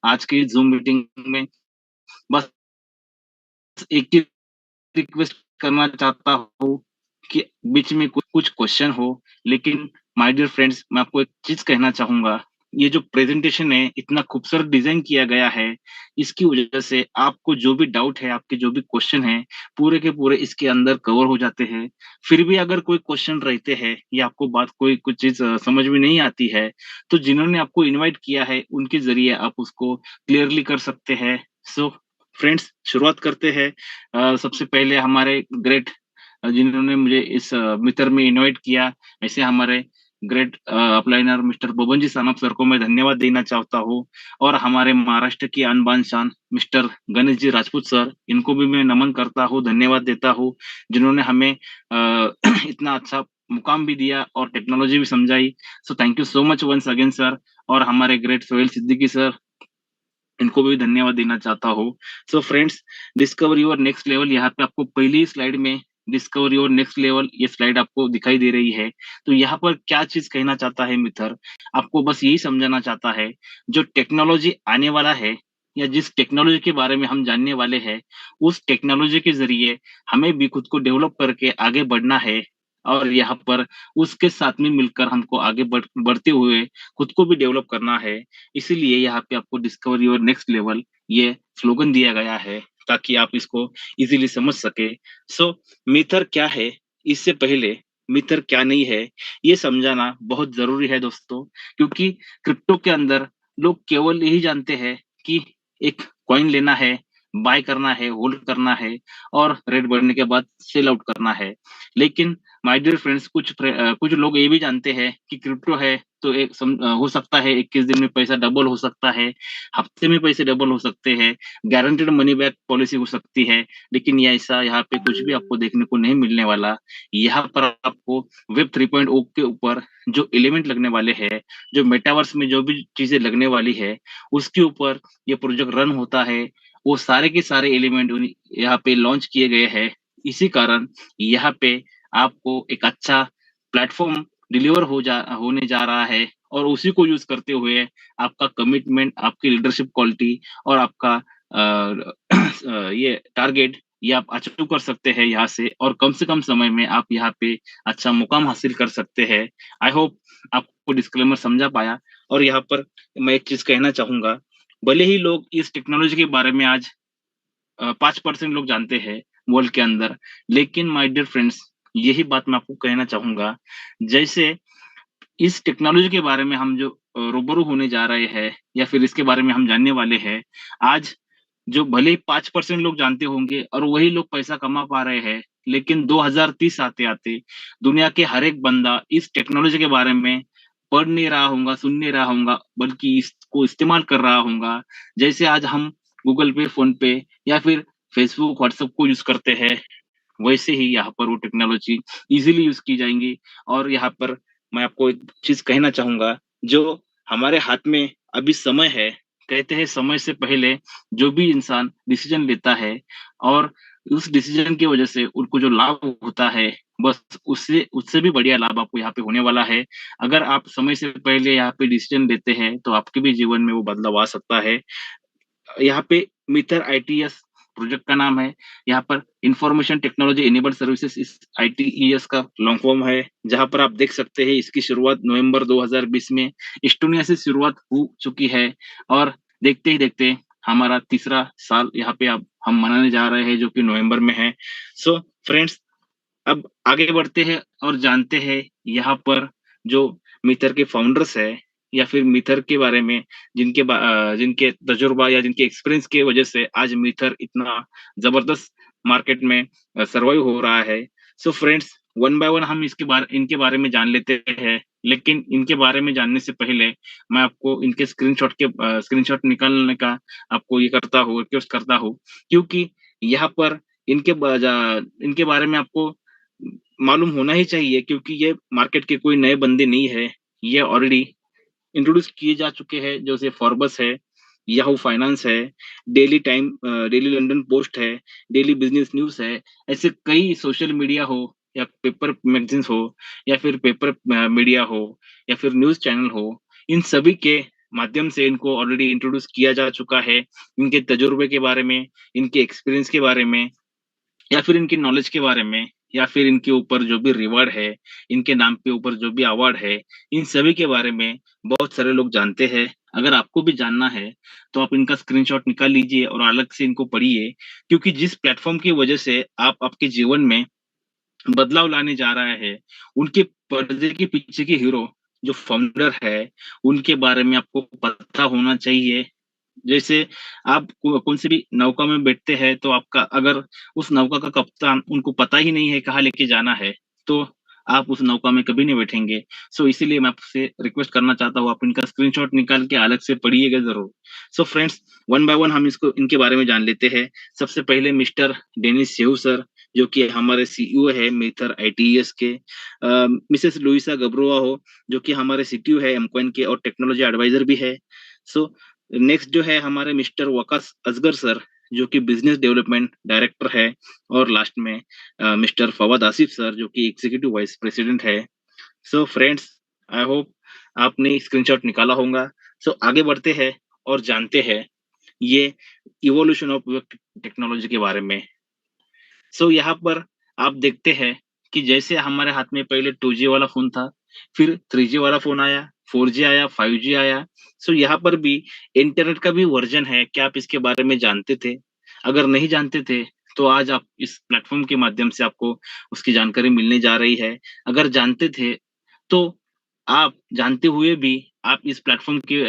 आज की zoom meeting में बस एक ही रिक्वेस्ट करना चाहता हूँ कि बीच में कुछ क्वेश्चन हो, लेकिन माय डियर फ्रेंड्स मैं आपको एक चीज़ कहना चाहूँगा, ये जो प्रेज़ेंटेशन है इतना खूबसूरत डिज़ाइन किया गया है, इसकी वजह से आपको जो भी डाउट है, आपके जो भी क्वेश्चन हैं, पूरे के पूरे इसके अंदर कवर हो जाते हैं। फिर भी अगर कोई क्वेश्चन रहते हैं या आपको बात कोई कुछ चीज़ समझ में नहीं आती है, तो जिन्होंने आपको इनवाइट किया है, उनके ज़रिए आप उसको क्लियरली कर सकते हैं। सो फ्रेंड्स शुरुआत करते हैं। सबसे पहले हमारे ग्रेट जिन्होंने मुझे इस मित्र में इनवाइट किया, ऐसे हमारे ग्रेट अपलाइनर मिस्टर बबन जी सानप सर को मैं धन्यवाद देना चाहता हूँ और हमारे महाराष्ट्र की आन बान शान मिस्टर गणेश जी राजपूत सर, इनको भी मैं नमन करता हूँ, धन्यवाद देता हूँ, जिन्होंने हमें इतना अच्छा मुकाम भी दिया और टेक्नोलॉजी भी समझाई। So thank you so much once again sir और हमारे ग्रेट सोहेल सिद्दीकी सर, इनको भी धन्यवाद देना चाहता हूँ। So friends discover your next level यहाँ पे आपको पहली स्लाइड में डिस्कवर योर नेक्स्ट लेवल ये स्लाइड आपको दिखाई दे रही है। तो यहाँ पर क्या चीज़ कहना चाहता है मित्र, आपको बस यही समझाना चाहता है, जो टेक्नोलॉजी आने वाला है या जिस टेक्नोलॉजी के बारे में हम जानने वाले हैं, उस टेक्नोलॉजी के ज़रिए हमें भी खुद को डेवलप करके आगे बढ़ना है और यहाँ पर उसके साथ में मिलकर हमको आगे बढ़ते हुए खुद को भी डेवलप करना है। इसीलिए यहाँ पे आपको डिस्कवर योर नेक्स्ट लेवल ये स्लोगन दिया गया है ताकि आप इसको इजीली समझ सके। सो मिथर क्या है, इससे पहले मिथर क्या नहीं है, ये समझाना बहुत जरूरी है दोस्तों, क्योंकि क्रिप्टो के अंदर लोग केवल यही जानते हैं कि एक कॉइन लेना है, बाय करना है, होल्ड करना है और रेट बढ़ने के बाद सेल आउट करना है। लेकिन माय डियर फ्रेंड्स कुछ लोग ये भी जानते हैं कि क्रिप्टो है तो हो सकता है 21 दिन में पैसा डबल हो सकता है, हफ्ते में पैसे डबल हो सकते हैं, गारंटीड मनी बैक पॉलिसी हो सकती है, लेकिन ये ऐसा यहाँ पे कुछ भी आपको देखने को नहीं मिलने वाला। यहाँ पर आपको वेब 3.0 के ऊपर जो एलिमेंट लगने वाले हैं, जो मेटावर्स में जो भी चीज़ें लगने वाली है, उसके ऊपर ये प्रोजेक्ट रन होता है, वो सारे के सारे एलिमेंट यहाँ पे लॉन्च किए गए हैं। इसी कारण यहाँ पे आपको एक अच्छा प्लेटफ़ॉर्म डिलीवर होने जा रहा है और उसी को यूज़ करते हुए आपका कमिटमेंट, आपकी लीडरशिप क्वालिटी और आपका ये टारगेट ये आप अचीव कर सकते हैं यहाँ से और कम से कम समय में आप यहाँ पे अच्छा मुकाम हासिल कर सकते हैं। आई होप आपको डिस्क्लेमर समझा पाया और यहाँ पर मैं एक चीज़ कहना चाहूँगा, भले ही लोग इस टेक्नोलॉजी के बारे में आज 5% लोग जानते हैं वर्ल्ड के अंदर, लेकिन माय डियर फ्रेंड्स यही बात मैं आपको कहना चाहूँगा, जैसे इस टेक्नोलॉजी के बारे में हम जो रूबरू होने जा रहे हैं या फिर इसके बारे में हम जानने वाले हैं, आज जो भले ही 5% लोग जानते होंगे और वही लोग पैसा कमा पा रहे हैं, लेकिन 2030 आते-आते दुनिया के हर एक बंदा इस टेक्नोलॉजी के बारे में पढ़ नहीं रहा होगा, सुन नहीं रहा होगा, बल्कि इसको इस्तेमाल कर रहा होगा। जैसे आज हम गूगल पे, फ़ोन पे या फिर फेसबुक, व्हाट्सएप को यूज़ करते हैं, वैसे ही यहाँ पर वो टेक्नोलॉजी इज़िली यूज़ की जाएँगी और यहाँ पर मैं आपको एक चीज़ कहना चाहूँगा, जो हमारे हाथ में अभी समय है, कहते हैं समय से पहले जो भी इंसान डिसीज़न लेता है और उस डिसीज़न की वज़ह से उनको जो लाभ होता है, बस उससे उससे भी बढ़िया लाभ आपको यहाँ पे होने वाला है। अगर आप समय से पहले यहाँ पे डिसीज़न लेते हैं, तो आपके भी जीवन में वो बदलाव आ सकता है। यहाँ पे मित्र आईटीएस प्रोजेक्ट का नाम है। यहाँ पर इंफॉर्मेशन टेक्नोलॉजी इनेबल्ड सर्विसेज इस आईटीईएस का लॉन्ग फॉर्म है, जहाँ पर आप देख सकते हैं इसकी शुरुआत नवंबर 2020 में इस्टोनिया से शुरुआत हो चुकी है और देखते ही देखते हमारा तीसरा साल यहाँ पे अब हम मनाने जा रहे हैं जो कि नवंबर में है। सो फ्रेंड्स अब आगे बढ़ते हैं और जानते हैं यहाँ पर जो मिथर के फाउंडर्स है या फिर मिथर के बारे में जिनके तजुर्बा या जिनके एक्सपीरियंस की वजह से आज मिथर इतना जबरदस्त मार्केट में सर्वाइव हो रहा है। So friends one by one हम इनके बारे में जान लेते हैं, लेकिन इनके बारे में जानने से पहले मैं आपको इनके स्क्रीनशॉट निकालने का आपको ये करता हूँ, रिक्वेस्ट करता हूँ, क्योंकि यहाँ पर इनके बारे में आपको मालूम होना ही चाहिए क्योंकि ये मार्केट के कोई नए बंदे नहीं है। ये ऑलरेडी इंट्रोड्यूस किए जा चुके हैं जैसे फोर्ब्स है, याहू फाइनेंस है, डेली लंदन पोस्ट है, डेली बिज़नेस न्यूज़ है। ऐसे कई सोशल मीडिया हो या पेपर मैगज़ीन्स हो या फिर पेपर मीडिया हो या फिर न्यूज़ चैनल हो, इन सभी के माध्यम से इनको ऑलरेडी इंट्रोड्यूस किया जा चुका है, इनके तजुर्बे के बारे में, इनके एक्सपीरियंस के बारे में या फिर इनकी नॉलेज के बारे में या फिर इनके ऊपर जो भी रिवॉर्ड है, इनके नाम के ऊपर जो भी अवार्ड है, इन सभी के बारे में बहुत सारे लोग जानते हैं। अगर आपको भी जानना है, तो आप इनका स्क्रीनशॉट निकाल लीजिए और अलग से इनको पढ़िए, क्योंकि जिस प्लेटफ़ॉर्म की वजह से आप आपके जीवन में बदलाव लाने जा रहा है, उनके पर्दे के पीछे के हीरो, जो फाउंडर है, उनके बारे में आपको पता होना चाहिए। जैसे आप कौन सी भी नौका में बैठते हैं तो आपका अगर उस नौका का कप्तान उनको पता ही नहीं है कहाँ लेके जाना है, तो आप उस नौका में कभी नहीं बैठेंगे। सो इसीलिए मैं आपसे रिक्वेस्ट करना चाहता हूँ, आप इनका स्क्रीनशॉट निकाल के अलग से पढ़िएगा ज़रूर। So friends, one by one हम इसको इनके बारे में जान लेते हैं। सबसे पहले मिस्टर डेनिस सेहू सर, जो कि हमारे सीईओ है मेथर आईटीएस के। मिसेस लुइसा गब्रोआ हो, जो कि हमारे सीटीओ है एमकॉइन के और टेक्नोलॉजी एडवाइजर भी है। सो नेक्स्ट जो है हमारे मिस्टर वकास असगर सर, जो कि बिजनेस डेवलपमेंट डायरेक्टर है। और लास्ट में मिस्टर फवाद आसिफ सर, जो कि एग्जीक्यूटिव वाइस प्रेसिडेंट है। सो फ्रेंड्स, आई होप आपने स्क्रीनशॉट निकाला होगा। सो आगे बढ़ते हैं और जानते हैं ये इवोल्यूशन ऑफ टेक्नोलॉजी के बारे में। सो यहाँ पर आप देखते हैं कि जैसे हमारे हाथ में पहले 2G वाला फ़ोन था, फिर 3G वाला फ़ोन आया, 4G आया, 5G आया। सो यहाँ पर भी इंटरनेट का भी वर्ज़न है, क्या आप इसके बारे में जानते थे? अगर नहीं जानते थे, तो आज आप इस प्लेटफ़ॉर्म के माध्यम से आपको उसकी जानकारी मिलने जा रही है। अगर जानते थे, तो आप जानते हुए भी आप इस प्लेटफ़ॉर्म के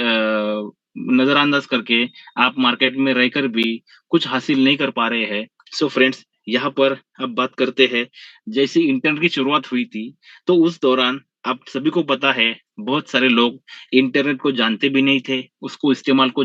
नज़रअंदाज करके आप मार्केट में रहकर भी कुछ हासिल नहीं कर पा रहे हैं। सो फ्रेंड्स, यहाँ पर अब बात करते हैं, जैसे इंटरनेट की शुरुआत हुई थी, तो उस दौरान आप सभी को पता है, बहुत सारे लोग इंटरनेट को जानते भी नहीं थे, उसको इस्तेमाल को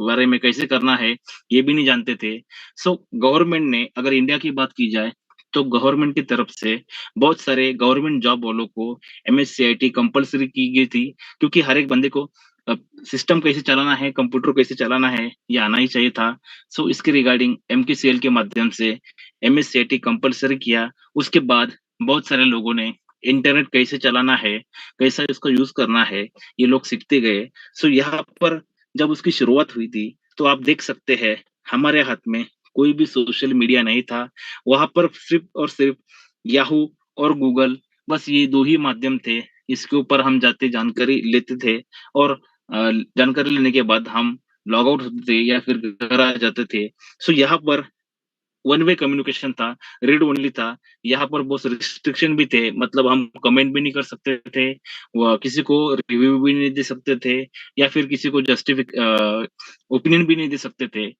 बारे में कैसे करना है, ये भी नहीं जानते थे। सो गवर्नमेंट ने अगर इंडिया की बात की जाए, तो गवर्नमेंट की तरफ से बहुत सारे गवर्नमेंट जॉब वालों को एमएस-सीआईटी कंपल्सरी की गई थी, क्योंकि हर एक बंदे को अ, सिस्टम कैसे चलाना है, कंप्यूटर कैसे चलाना है, ये आना ही चाहिए था। सो इसके रिगार्डिंग एमकेसीएल के माध्यम से एमएस-सीआईटी कंपल्सरी किया। उसके बाद बहुत सारे लोगों ने इंटरनेट कैसे चलाना है, कैसा इसको यूज़ करना है, ये लोग सीखते गए। सो यहाँ पर जब उसकी शुरुआत हुई थी, तो आप देख सकते हैं हमारे हाथ में कोई भी सोशल मीडिया नहीं था। वहाँ पर सिर्फ़ और सिर्फ़ याहू और गूगल, बस ये 2 ही माध्यम थे। इसके ऊपर हम जाते जानकारी लेते थे और जानकारी लेने के बाद हम लॉग आउट होते थे या फिर घर आ जाते थे। सो यहाँ पर वन वे कम्युनिकेशन था, रीड ओनली था। यहाँ पर बहुत रिस्ट्रिक्शन भी थे, मतलब हम कमेंट भी नहीं कर सकते थे, व किसी को रिव्यू भी नहीं दे सकते थे या फिर किसी को ओपिनियन भी नहीं दे सकते थे।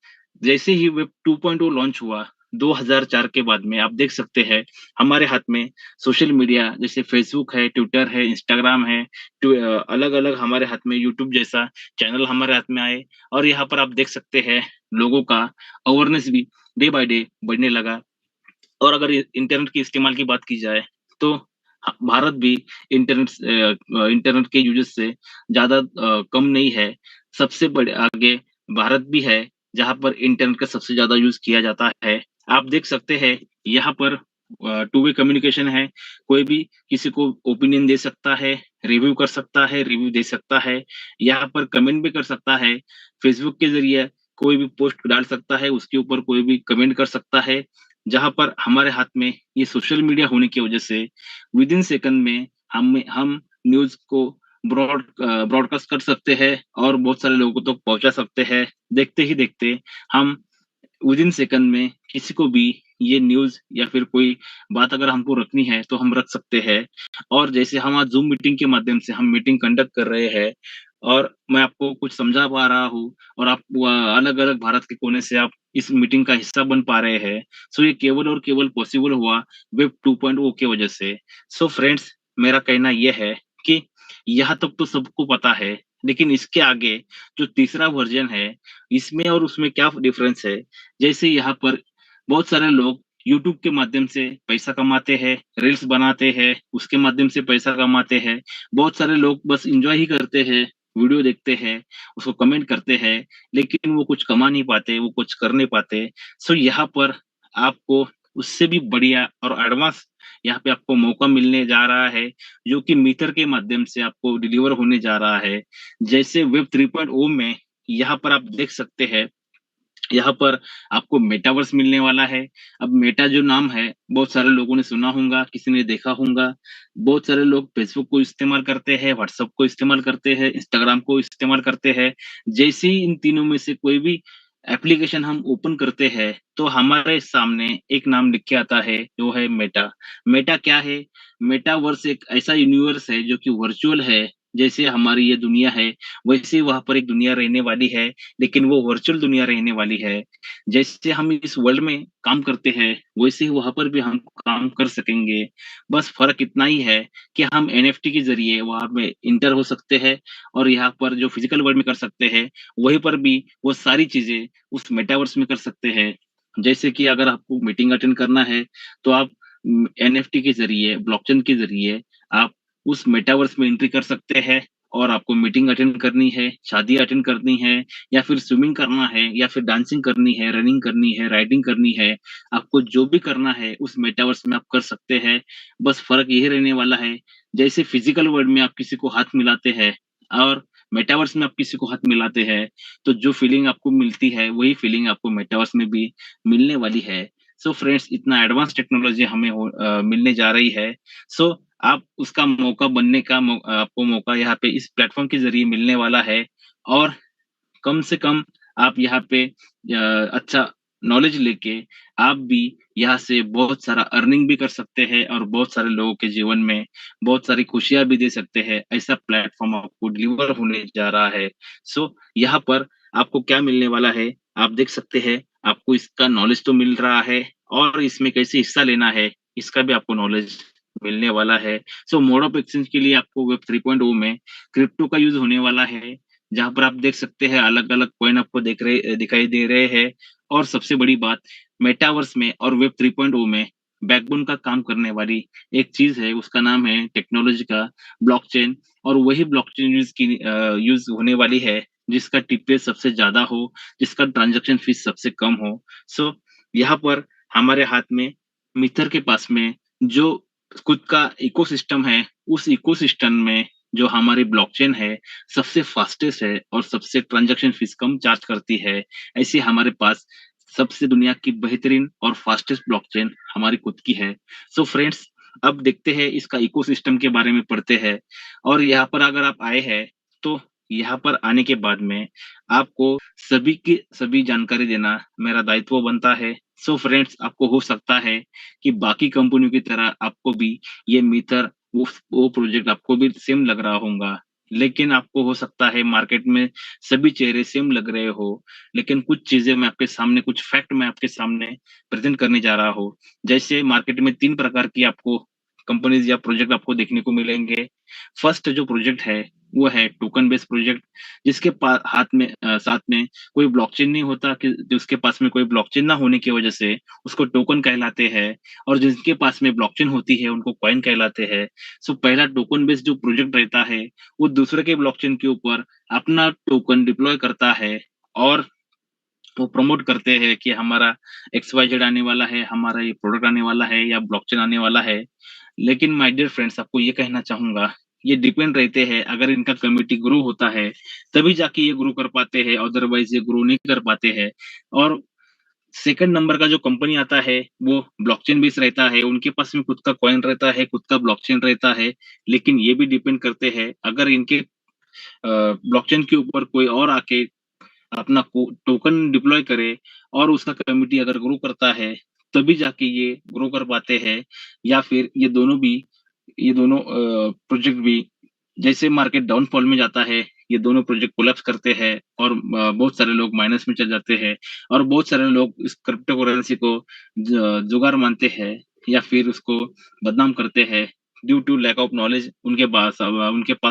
जैसे ही वेब 2.0 लॉन्च हुआ, 2004 के बाद में आप देख सकते हैं, हमारे हाथ में सोशल मीडिया जैसे फ़ेसबुक है, ट्विटर है, इंस्टाग्राम है, अलग-अलग हमारे हाथ में यूट्यूब जैसा चैनल हमारे हाथ में आए और यहाँ पर आप देख सकते हैं, लोगों का अवेयरनेस भी डे बाय डे बढ़ने लगा। और अगर इंटरनेट के इस्तेमाल की बात की जाए, तो भारत भी इंटरनेट के यूज़ेज़ से ज़्यादा कम नहीं है। सबसे बड़े आगे भारत भी है, जहाँ पर इंटरनेट का सबसे ज़्यादा यूज़ किया जाता है। आप देख सकते हैं, यहाँ पर टू वे कम्युनिकेशन है, कोई भी किसी को ओपिनियन दे सकता है, रिव्यू कर सकता है, रिव्यू दे सकता है, यहाँ पर कमेंट भी कर सकता है। फेसबुक के ज़रिए कोई भी पोस्ट डाल सकता है, उसके ऊपर कोई भी कमेंट कर सकता है। जहाँ पर हमारे हाथ में ये सोशल मीडिया होने की वजह से विदिन सेकंड में हम न्यूज़ को ब्रॉडकास्ट कर सकते हैं और बहुत सारे लोगों तक पहुँचा सकते हैं। देखते ही देखते हम विदिन सेकंड में किसी को भी ये न्यूज़ या फिर कोई बात अगर हमको रखनी है, तो हम रख सकते हैं। और जैसे हम आज ज़ूम मीटिंग के माध्यम से हम मीटिंग कंडक्ट कर रहे हैं और मैं आपको कुछ समझा पा रहा हूँ और आप अलग-अलग भारत के कोने से आप इस मीटिंग का हिस्सा बन पा रहे हैं। सो ये केवल और केवल पॉसिबल हुआ वेब 2.0 की वजह से। सो फ्रेंड्स, मेरा कहना ये है कि यहाँ तक तो सबको पता है, लेकिन इसके आगे जो तीसरा वर्ज़न है, इसमें और उसमें क्या डिफ़रेंस है? जैसे यहाँ पर बहुत सारे लोग यूट्यूब के माध्यम से पैसा कमाते हैं, रील्स बनाते हैं, उसके माध्यम से पैसा कमाते हैं। बहुत सारे लोग बस एन्जॉय ही करते हैं, वीडियो देखते हैं, उसको कमेंट करते हैं, लेकिन वो कुछ कमा नहीं पाते, वो कुछ कर नहीं पाते। सो यहाँ पर आपको उससे भी बढ़िया और एडवांस यहाँ पे आपको मौका मिलने जा रहा है, जो कि मीटर के माध्यम से आपको डिलीवर होने जा रहा है। जैसे वेब 3.0 में यहाँ पर आप देख सकते हैं, यहाँ पर आपको मेटावर्स मिलने वाला है। अब मेटा जो नाम है, बहुत सारे लोगों ने सुना होगा, किसी ने देखा होगा। बहुत सारे लोग फेसबुक को इस्तेमाल करते हैं, व्हाट्सएप को इस्तेमाल करते हैं, इंस्टाग्राम को इस्तेमाल करते हैं। जैसे ही इन तीनों में से कोई भी एप्लीकेशन हम ओपन करते हैं, तो हमारे सामने एक नाम लिख के आता है, जो है मेटा। मेटा क्या है? मेटावर्स एक ऐसा यूनिवर्स है जो कि वर्चुअल है। जैसे हमारी ये दुनिया है, वैसे ही वहाँ पर एक दुनिया रहने वाली है। लेकिन वो वर्चुअल दुनिया रहने वाली है। जैसे हम इस वर्ल्ड में काम करते हैं, वैसे ही वहाँ पर भी हम काम कर सकेंगे। बस फ़र्क इतना ही है कि हम एनएफटी के ज़रिए वहाँ पे एंटर हो सकते हैं, और यहाँ पर जो फिज़िकल वर्ल्ड में कर सकते हैं, वहीं पर भी वो सारी चीज़ें उस मेटावर्स में कर सकते हैं। जैसे कि अगर आपको मीटिंग अटेंड करना है, तो आप एनएफटी के ज़रिए, ब्लॉकचेन के ज़रिए आप उस मेटावर्स में एंट्री कर सकते हैं, और आपको मीटिंग अटेंड करनी है, शादी अटेंड करनी है, या फिर स्विमिंग करना है, या फिर डांसिंग करनी है, रनिंग करनी है, राइडिंग करनी है, आपको जो भी करना है उस मेटावर्स में आप कर सकते हैं। बस फ़र्क यही रहने वाला है, जैसे फिज़िकल वर्ल्ड में आप किसी को हाथ मिलाते हैं, और मेटावर्स में आप किसी को हाथ मिलाते हैं, तो जो फीलिंग आपको मिलती है, वही फीलिंग आपको मेटावर्स में भी मिलने वाली है। सो फ्रेंड्स, इतना एडवांस टेक्नोलॉज़ी हमें मिलने जा रही है। सो आप उसका मौका बनने का आपको मौका यहाँ पे इस प्लेटफ़ॉर्म के ज़रिए मिलने वाला है, और कम से कम आप यहाँ पे अच्छा नॉलेज लेके आप भी यहाँ से बहुत सारा अर्निंग भी कर सकते हैं, और बहुत सारे लोगों के जीवन में बहुत सारी खुशियाँ भी दे सकते हैं। ऐसा प्लेटफ़ॉर्म आपको डिलीवर होने जा रहा है। सो यहाँ पर आपको क्या मिलने वाला है, आप देख सकते हैं। आपको इसका नॉलेज तो मिल रहा है, और इसमें कैसे हिस्सा लेना है, इसका भी आपको नॉलेज मिलने वाला है। सो मोड ऑफ एक्सचेंज के लिए आपको वेब 3.0 में क्रिप्टो का यूज़ होने वाला है, जहाँ पर आप देख सकते हैं अलग-अलग कॉइन आपको दिखाई दे रहे हैं। और सबसे बड़ी बात, मेटावर्स में और वेब 3.0 में बैकबोन का काम करने वाली एक चीज़ है, उसका नाम है टेक्नोलॉजी का ब्लॉकचेन। और वही ब्लॉकचेन यूज़ होने वाली है, जिसका टीपीएस सबसे ज़्यादा हो, जिसका ट्रांज़ैक्शन फीस सबसे कम हो। सो यहाँ पर हमारे हाथ में, मित्र के पास में जो खुद का इकोसिस्टम है, उस इकोसिस्टम में जो हमारी ब्लॉकचेन है, सबसे फास्टेस्ट है, और सबसे ट्रांज़ैक्शन फीस कम चार्ज करती है। ऐसे हमारे पास सबसे दुनिया की बेहतरीन और फास्टेस्ट ब्लॉकचेन हमारी खुद की है। सो फ्रेंड्स, अब देखते हैं, इसका इकोसिस्टम के बारे में पढ़ते हैं। और यहाँ पर अगर आप आए हैं, तो यहाँ पर आने के बाद में आपको सभी की सभी जानकारी देना मेरा दायित्व बनता है। सो फ्रेंड्स, आपको हो सकता है कि बाकी कंपनियों की तरह आपको भी ये मीटर, वो प्रोजेक्ट आपको भी सेम लग रहा होगा। लेकिन आपको हो सकता है मार्केट में सभी चेहरे सेम लग रहे हो, लेकिन कुछ चीज़ें मैं आपके सामने, कुछ फैक्ट मैं आपके सामने प्रेज़ेंट करने जा रहा हूँ। जैसे मार्केट में 3 प्रकार की आपको कंपनीज़ या प्रोजेक्ट आपको देखने को मिलेंगे। फर्स्ट जो प्रोजेक्ट है, वो है टोकन बेस्ड प्रोजेक्ट, जिसके साथ में कोई ब्लॉकचेन नहीं होता, कि जिसके पास में कोई ब्लॉकचेन ना होने की वजह से उसको टोकन कहलाते हैं, और जिनके पास में ब्लॉकचेन होती है, उनको कॉइन कहलाते हैं। सो पहला टोकन बेस्ड जो प्रोजेक्ट रहता है, वो दूसरे के ब्लॉकचेन के ऊपर अपना टोकन डिप्लॉय करता है, और वो प्रमोट करते हैं कि हमारा XYZ आने वाला है, हमारा ये प्रोडक्ट आने वाला है, या ब्लॉकचेन आने वाला है। लेकिन माय डियर फ्रेंड्स, आपको ये कहना चाहूँगा, ये डिपेंड रहते हैं, अगर इनका कम्युनिटी ग्रो होता है, तभी जाके ये ग्रो कर पाते हैं, अदरवाइज़ ये ग्रो नहीं कर पाते हैं। और सेकंड नंबर का जो कंपनी आता है, वो ब्लॉकचेन बेस्ड रहता है, उनके पास में खुद का कॉइन रहता है, खुद का ब्लॉकचेन रहता है। लेकिन ये भी डिपेंड करते हैं, अगर इनके ब्लॉकचेन के ऊपर कोई और आके अपना टोकन डिप्लॉय करे, और उसका कम्युनिटी अगर ग्रो करता है, तभी जाके ये ग्रो कर पाते हैं। या फिर ये दोनों प्रोजेक्ट भी, जैसे मार्केट डाउनफॉल में जाता है, ये दोनों प्रोजेक्ट कोलैप्स करते हैं, और बहुत सारे लोग माइनस में चले जाते हैं, और बहुत सारे लोग इस क्रिप्टो करेंसी को जुगाड़ मानते हैं, या फिर उसको बदनाम करते हैं। Due to lack of knowledge, उनके पास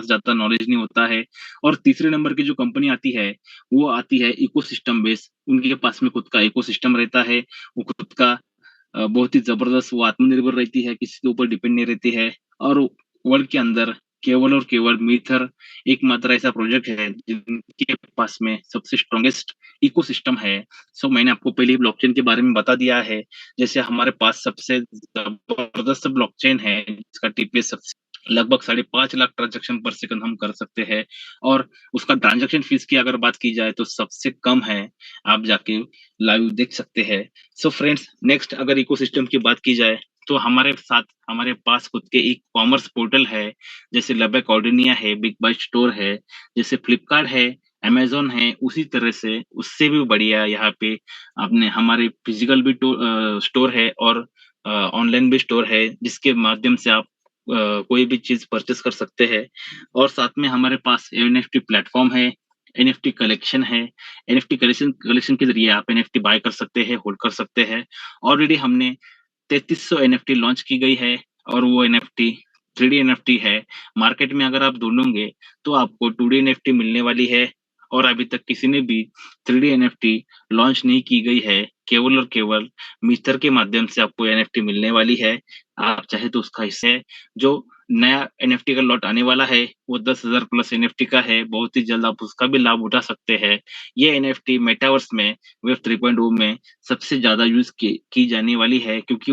ज़्यादा नॉलेज नहीं होता है। और तीसरे नंबर की जो कंपनी आती है, वो आती है इकोसिस्टम बेस्ड। उनके पास में खुद का इकोसिस्टम रहता है, वो खुद का बहुत ही ज़बरदस्त वो आत्मनिर्भर रहती है, किसी के ऊपर डिपेंड नहीं रहती है, और वर्ल्ड के अंदर केवल और केवल मीथर एकमात्र ऐसा प्रोजेक्ट है जिनके पास में सबसे स्ट्रॉन्गेस्ट इकोसिस्टम है। सो मैंने आपको पहले ही ब्लॉकचेन के बारे में बता दिया है। जैसे हमारे पास सबसे जबरदस्त ब्लॉकचेन है जिसका टीपीएस सबसे लगभग 5.5 लाख ट्रांजैक्शन पर सेकंड हम कर सकते हैं, और उसका ट्रांजैक्शन फीस की अगर बात की जाए तो सबसे कम है। आप जाके लाइव देख सकते हैं। सो फ्रेंड्स, नेक्स्ट अगर इकोसिस्टम की बात की जाए तो हमारे साथ हमारे पास खुद के एक कॉमर्स पोर्टल है, जैसे लबैक ऑर्डिनिया है, बिग बाय स्टोर है, जैसे फ्लिपकार्ट है, अमेज़न है। उसी तरह से उससे भी बढ़िया यहाँ पे आपने हमारे फिजिकल भी स्टोर है, और ऑनलाइन भी स्टोर है, जिसके माध्यम से आप कोई भी चीज़ परचेज़ कर सकते हैं। और साथ में हमारे पास एनएफटी प्लेटफ़ॉर्म है, एनएफटी कलेक्शन है। एनएफटी कलेक्शन कलेक्शन के ज़रिए आप एनएफटी बाय कर सकते हैं, होल्ड कर सकते हैं। ऑलरेडी हमने 3300 एनएफटी लॉन्च की गई है, और वो एनएफटी 3D एनएफटी है। मार्केट में अगर आप ढूँढोगे तो आपको 2D एनएफटी मिलने वाली है, और अभी तक किसी ने भी 3D एनएफटी लॉन्च नहीं की गई है। केवल और केवल मिस्टर के माध्यम से आपको एनएफटी मिलने वाली है। आप चाहे तो उसका हिस्सा है। जो नया एनएफटी का लॉट आने वाला है, वो 10,000 प्लस एनएफटी का है। बहुत ही जल्द आप उसका भी लाभ उठा सकते हैं। ये एनएफटी मेटावर्स में वेब 3.0 में सबसे ज़्यादा यूज़ की जाने वाली है, क्योंकि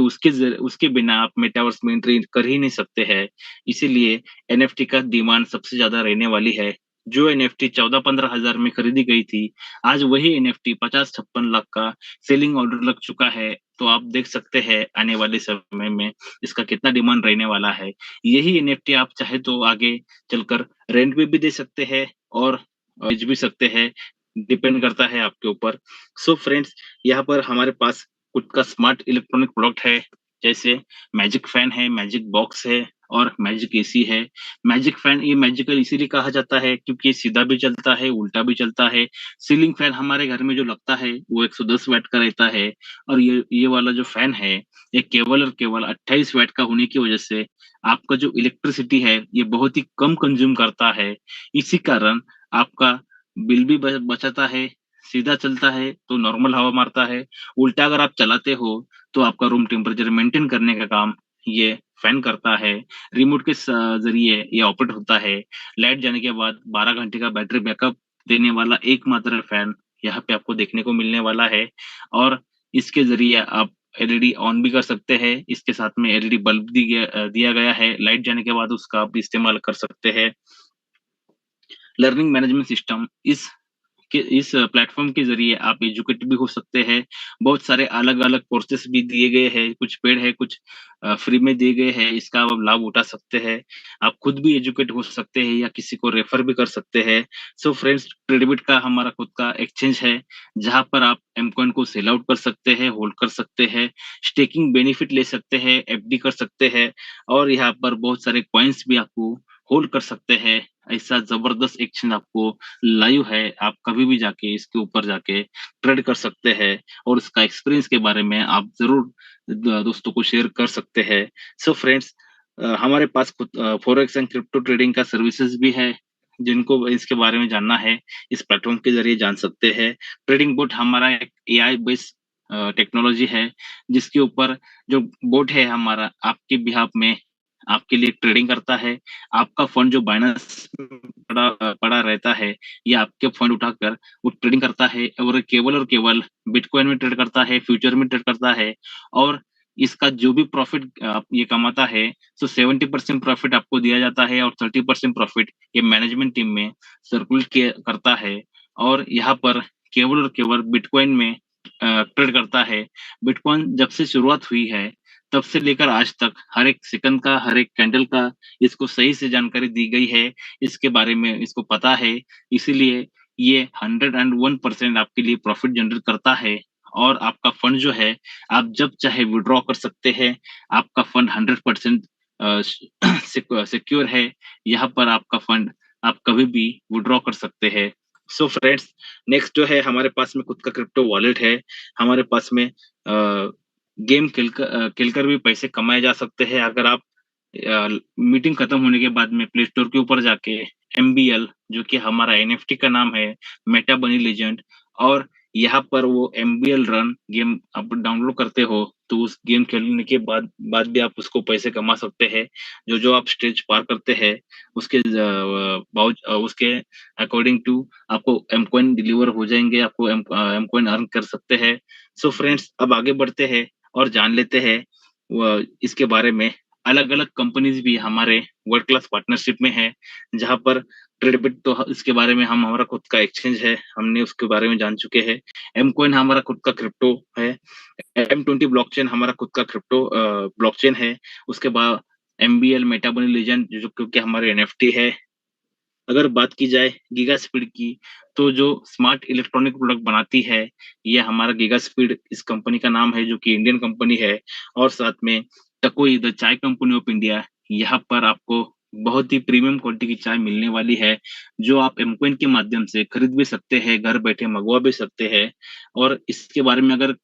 उसके बिना आप मेटावर्स में एंट्री कर ही नहीं सकते हैं। इसीलिए एनएफटी का डिमांड सबसे ज़्यादा रहने वाली है। जो एनएफटी 14-15 हज़ार में खरीदी गई थी, आज वही एनएफटी 50-56 लाख का सेलिंग ऑर्डर लग चुका है। तो आप देख सकते हैं आने वाले समय में इसका कितना डिमांड रहने वाला है। यही एनएफटी आप चाहे तो आगे चलकर रेंट पे भी दे सकते हैं, और बेच भी सकते हैं। डिपेंड करता है आपके ऊपर। सो फ्रेंड्स, यहाँ पर हमारे पास खुद का स्मार्ट इलेक्ट्रॉनिक प्रोडक्ट है, जैसे मैजिक फैन है, मैजिक बॉक्स है, और मैजिक एसी है। मैजिक फैन ये मैजिकल इसीलिए कहा जाता है क्योंकि ये सीधा भी चलता है, उल्टा भी चलता है। सीलिंग फैन हमारे घर में जो लगता है वो 110 वाट का रहता है, और ये वाला जो फैन है, ये केवल और केवल 28 वाट का होने की वजह से आपका जो इलेक्ट्रिसिटी है ये बहुत ही कम कंज्यूम करता है। इसी कारण आपका बिल भी बचाता है। सीधा चलता है तो नॉर्मल हवा मारता है, उल्टा अगर आप चलाते हो तो आपका रूम टेम्परेचर मेंटेन करने का काम ये फैन करता है। रिमोट के ज़रिए ये ऑपरेट होता है। लाइट जाने के बाद 12 घंटे का बैटरी बैकअप देने वाला एकमात्र फैन यहाँ पे आपको देखने को मिलने वाला है, और इसके ज़रिए आप एलईडी ऑन भी कर सकते हैं। इसके साथ में एलईडी बल्ब दिया गया है। लाइट जाने के बाद उसका आप इस्तेमाल कर सकते हैं। लर्निंग मैनेजमेंट सिस्टम इस प्लेटफ़ॉर्म के ज़रिए आप एजुकेट भी हो सकते हैं। बहुत सारे अलग-अलग कोर्सेज़ भी दिए गए हैं, कुछ पेड है, कुछ फ्री में दिए गए हैं, इसका आप लाभ उठा सकते हैं। आप खुद भी एजुकेट हो सकते हैं या किसी को रेफ़र भी कर सकते हैं। सो फ्रेंड्स, ट्रेडबिट का हमारा खुद का एक्सचेंज है, जहाँ पर आप एमकॉइन को सेल आउट कर सकते हैं, होल्ड कर सकते हैं, स्टेकिंग बेनिफिट ले सकते हैं, एफडी कर सकते हैं, और यहाँ पर बहुत सारे कॉइन्स भी आपको होल्ड कर सकते हैं। ऐसा ज़बरदस्त एक्सचेंज आपको लाइव है, आप कभी भी जाके इसके ऊपर जाके ट्रेड कर सकते हैं, और इसका एक्सपीरियंस के बारे में आप ज़रूर दोस्तों को शेयर कर सकते हैं। सो फ्रेंड्स, हमारे पास खुद फॉरेक्स एंड क्रिप्टो ट्रेडिंग का सर्विसेज भी है, जिनको इसके बारे में जानना है, इस प्लेटफ़ॉर्म के ज़रिए जान सकते हैं। ट्रेडिंग बोट हमारा एक एआई बेस्ड टेक्नोलॉजी है, जिसके ऊपर जो बोट है हमारा आपके बिहाफ़ में आपके लिए ट्रेडिंग करता है। आपका फंड जो बाइनेंस में पड़ा रहता है, ये आपके फंड उठाकर वो ट्रेडिंग करता है, और केवल बिटकॉइन में ट्रेड करता है, फ्यूचर में ट्रेड करता है, और इसका जो भी प्रॉफ़िट ये कमाता है, सो 70% प्रॉफ़िट आपको दिया जाता है, और 30% प्रॉफ़िट ये मैनेजमेंट टीम में सर्कुलेट किया करता है। और यहाँ पर केवल और केवल बिटकॉइन में ट्रेड करता है। बिटकॉइन जब से शुरुआत हुई है, तब से लेकर आज तक हर एक सेकंड का, हर एक कैंडल का इसको सही से जानकारी दी गई है, इसके बारे में इसको पता है, इसीलिए ये 101% आपके लिए प्रॉफ़िट जनरेट करता है, और आपका फंड जो है, आप जब चाहे विथड्रॉ कर सकते हैं। आपका फंड 100% सिक्योर है। यहाँ पर आपका फंड आप कभी भी विथड्रॉ कर सकते हैं। सो फ्रेंड्स, नेक्स्ट जो है हमारे पास में खुद का क्रिप्टो वॉलेट है। हमारे पास में गेम खेलकर भी पैसे कमाए जा सकते हैं। अगर आप मीटिंग खत्म होने के बाद में प्ले स्टोर के ऊपर जाके एमबीएल, जो कि हमारा एनएफटी का नाम है, मेटा बनी लेजेंड, और यहाँ पर वो एमबीएल रन गेम आप डाउनलोड करते हो, तो उस गेम खेलने के बाद भी आप उसको पैसे कमा सकते हैं। जो-जो आप स्टेज पार करते हैं, उसके उसके अकॉर्डिंग टू आपको एम कॉइन डिलीवर हो जाएँगे, आपको एम कॉइन अर्न कर सकते हैं। सो फ्रेंड्स, अब आगे बढ़ते हैं और जान लेते हैं इसके बारे में। अलग-अलग कंपनीज़ भी हमारे वर्ल्ड क्लास पार्टनरशिप में है, जहाँ पर ट्रेडबिट तो इसके बारे में हम हमारा खुद का एक्सचेंज है, हमने उसके बारे में जान चुके हैं। एम कॉइन हमारा खुद का क्रिप्टो है। M20 ब्लॉकचेन हमारा खुद का क्रिप्टो ब्लॉकचेन है। उसके बाद एमबीएल मेटा बनी लीजेंड जो क्योंकि हमारे एनएफटी है। अगर बात की जाए गीगा स्पीड की, तो जो स्मार्ट इलेक्ट्रॉनिक प्रोडक्ट बनाती है, ये हमारा गीगा स्पीड इस कंपनी का नाम है, जो कि इंडियन कंपनी है। और साथ में टकोई द चाय कंपनी ऑफ इंडिया, यहाँ पर आपको बहुत ही प्रीमियम क्वालिटी की चाय मिलने वाली है, जो आप एमकॉइन के माध्यम से खरीद भी सकते हैं, घर बैठे मँगवा भी सकते हैं। और इसके बारे में अगर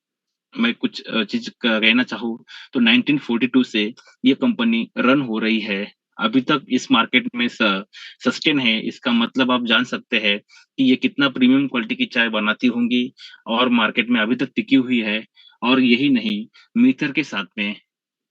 मैं कुछ चीज़ कहना चाहूँ, तो 1942 से ये कंपनी रन हो रही है। अभी तक इस मार्केट में सस्टेन है, इसका मतलब आप जान सकते हैं कि ये कितना प्रीमियम क्वालिटी की चाय बनाती होंगी और मार्केट में अभी तक टिकी हुई है। और यही नहीं, मीथर के साथ में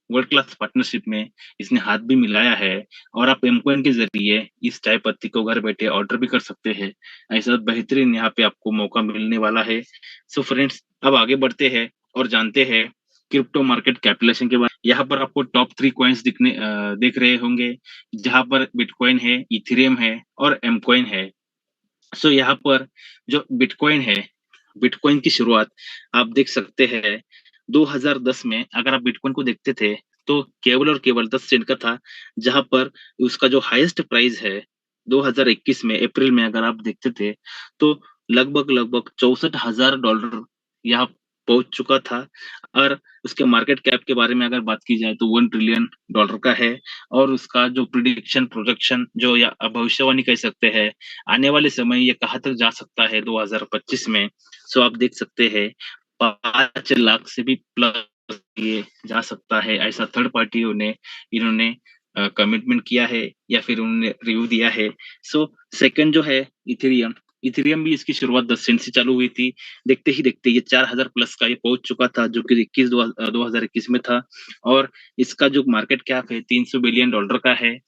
वर्ल्ड क्लास पार्टनरशिप में इसने हाथ भी मिलाया है और आप एमकॉइन के ज़रिए इस चाय पत्ती को घर बैठे ऑर्डर भी कर सकते हैं। ऐसा बेहतरीन यहाँ पे आपको मौका मिलने वाला है। सो फ्रेंड्स, अब आगे बढ़ते हैं और जानते हैं क्रिप्टो मार्केट कैपिटलाइजेशन के बारे। यहाँ पर आपको टॉप 3 कॉइन्स दिख रहे होंगे, जहाँ पर बिटकॉइन है, इथेरियम है और एमकॉइन है। सो यहाँ पर जो बिटकॉइन है, बिटकॉइन की शुरुआत आप देख सकते हैं 2010 में। अगर आप बिटकॉइन को देखते थे, तो केवल और केवल 10 सेंट का था, जहाँ पर उसका जो हाईएस्ट प्राइस है 2021 में अप्रैल में अगर आप देखते थे, तो लगभग-लगभग $64,000 यहाँ पहुँच चुका था। और उसके मार्केट कैप के बारे में अगर बात की जाए, तो $1 ट्रिलियन का है। और उसका जो प्रोजेक्शन जो या भविष्यवाणी कह सकते हैं, आने वाले समय ये कहाँ तक जा सकता है 2025 में। सो आप देख सकते हैं 5 लाख से भी प्लस ये जा सकता है, ऐसा थर्ड पार्टियों ने इन्होंने कमिटमेंट किया है या फिर उन्होंने रिव्यू दिया है। सो सेकंड जो है इथेरियम, इथेरियम भी इसकी शुरुआत 10 सेंट से चालू हुई थी। देखते ही देखते ये 4000 प्लस का ये पहुँच चुका था, जो कि 2021 में था। और इसका जो मार्केट कैप है $300 बिलियन का है।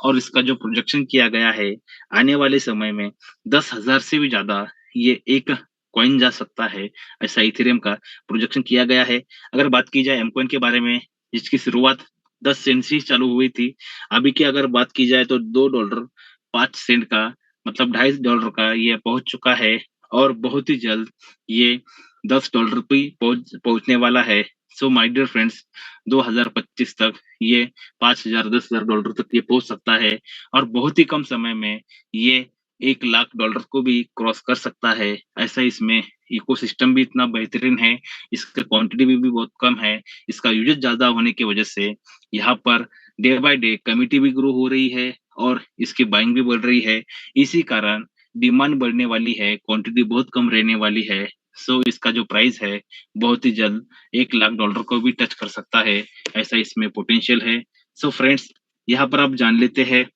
और इसका जो प्रोजेक्शन किया गया है, आने वाले समय में 10,000 से भी ज़्यादा ये एक कॉइन जा सकता है, ऐसा इथेरियम का प्रोजेक्शन किया गया है। अगर बात की जाए एम कॉइन के बारे में, जिसकी शुरुआत 10 सेंट से ही चालू हुई थी। अभी की अगर बात की जाए, तो $2 5 सेंट का मतलब $2.5 का ये पहुँच चुका है। और बहुत ही जल्द ये $10 पे पहुँचने वाला है। सो माय डियर फ्रेंड्स, 2025 तक ये 5,000 $10,000 तक ये पहुँच सकता है। और बहुत ही कम समय में ये $1,00,000 को भी क्रॉस कर सकता है। ऐसा इसमें इकोसिस्टम भी इतना बेहतरीन है, इसका क्वांटिटी भी बहुत कम है, इसका यूजेज ज़्यादा होने की वजह से यहाँ per day by day committee भी ग्रो हो रही है और इसकी बाइंग भी बढ़ रही है। इसी कारण डिमांड बढ़ने वाली है, क्वांटिटी बहुत कम रहने वाली है। सो इसका जो प्राइस है, बहुत ही जल्द $1,00,000 को भी टच कर सकता है, ऐसा इसमें पोटेंशियल है। सो फ्रेंड्स, यहाँ पर आप जान लेते हैं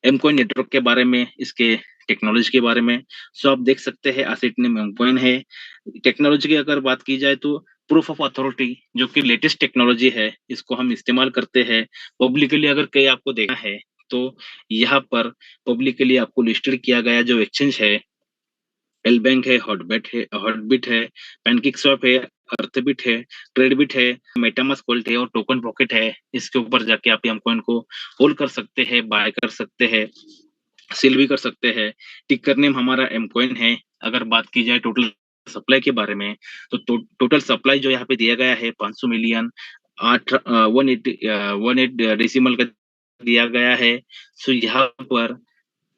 एमकॉइन नेटवर्क के बारे में, इसके टेक्नोलॉजी के बारे में। सो आप देख सकते हैं एसेट नेम एमकॉइन है। टेक्नोलॉजी की अगर बात की जाए, तो प्रूफ ऑफ अथॉरिटी जो कि लेटेस्ट टेक्नोलॉजी है, इसको हम इस्तेमाल करते हैं। पब्लिकली अगर कहीं आपको देखना है, तो यहाँ पर पब्लिकली आपको लिस्टेड किया गया जो एक्सचेंज है, एलबैंक है, हॉटबिट है, पैनकेकस्वैप है, अर्थबिट है, ट्रेडबिट है, मेटामास्क वॉलेट है और टोकन पॉकेट है। इसके ऊपर जाके आप एमकॉइन को होल्ड कर सकते हैं, बाय कर सकते हैं, सेल भी कर सकते हैं। टिकर नेम हमारा एमकॉइन है। अगर बात की जाए टोटल सप्लाई के बारे में, तो टोटल सप्लाई जो यहाँ पे दिया गया है 500 मिलियन 18 डेसिमल का दिया गया है। सो यहाँ पर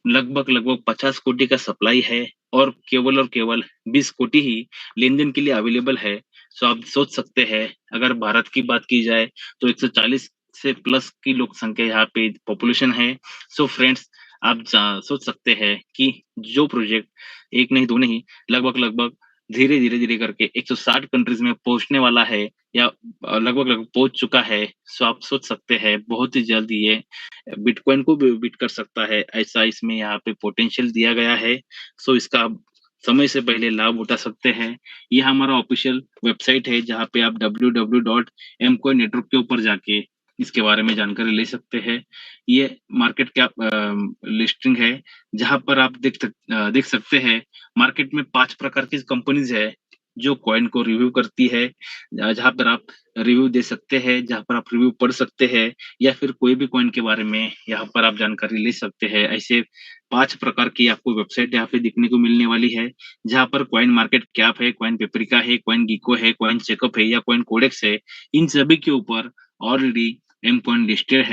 लगभग-लगभग 50 कोटि का सप्लाई है और केवल 20 कोटि ही लेन-देन के लिए अवेलेबल है। सो आप सोच सकते हैं, अगर भारत की बात की जाए, तो 140 से प्लस की लोक संख्या यहाँ पे पॉपुलेशन है। सो फ्रेंड्स, आप सोच सकते हैं कि जो प्रोजेक्ट 1 नहीं 2 नहीं, लगभग-लगभग धीरे-धीरे करके 160 कंट्रीज़ में पहुँचने वाला है या लगभग-लगभग पहुँच चुका है। सो आप सोच सकते हैं, बहुत ही जल्द ये बिटकॉइन को भी बीट कर सकता है, ऐसा इसमें यहाँ पे पोटेंशियल दिया गया है। सो इसका समय से पहले लाभ उठा सकते हैं। ये हमारा ऑफिशियल वेबसाइट है जहाँ पे आप www.mcoin network के ऊपर जाके इसके बारे में जानकारी ले सकते हैं। ये मार्केट कैप लिस्टिंग है जहाँ पर आप देख सकते हैं मार्केट में 5 प्रकार की कंपनीज है जो कॉइन को रिव्यू करती है। जहाँ पर आप रिव्यू दे सकते हैं, जहाँ पर आप रिव्यू पढ़ सकते हैं या फिर कोई भी कॉइन के बारे में यहाँ पर आप जानकारी ले सकते हैं। ऐसे 5 प्रकार की आपको वेबसाइट यहाँ पे देखने को मिलने वाली है, जहाँ पर कॉइन मार्केट कैप है, कॉइन पेपरिका है, कॉइन गीको है, कॉइन चेकअप है या कॉइन कोडेक्स है। इन सभी के ऊपर ऑलरेडी एम कॉइन लिस्टेड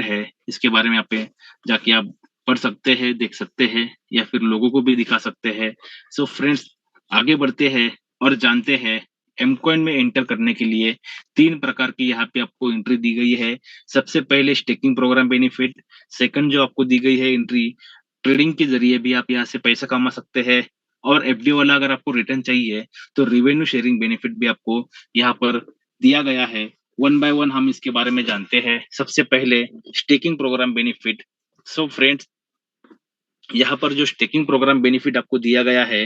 है। इसके बारे में यहाँ पे जाके आप पढ़ सकते हैं, देख सकते हैं या फिर लोगों को भी दिखा सकते हैं। सो फ्रेंड्स, आगे बढ़ते हैं और जानते हैं एमकॉइन में एंटर करने के लिए 3 प्रकार की यहाँ पे आपको एंट्री दी गई है। सबसे पहले स्टेकिंग प्रोग्राम बेनिफिट, सेकंड जो आपको दी गई है एंट्री, ट्रेडिंग के जरिए भी आप यहाँ से पैसा कमा सकते हैं और एफडी वाला अगर आपको रिटर्न चाहिए तो रिवेन्यू शेयरिंग बेनिफिट भी आपको यहाँ पर दिया गया है। वन बाय वन हम इसके बारे में जानते हैं। सबसे पहले staking program benefit. So friends, यहाँ पर जो स्टेकिंग प्रोग्राम बेनिफिट आपको दिया गया है,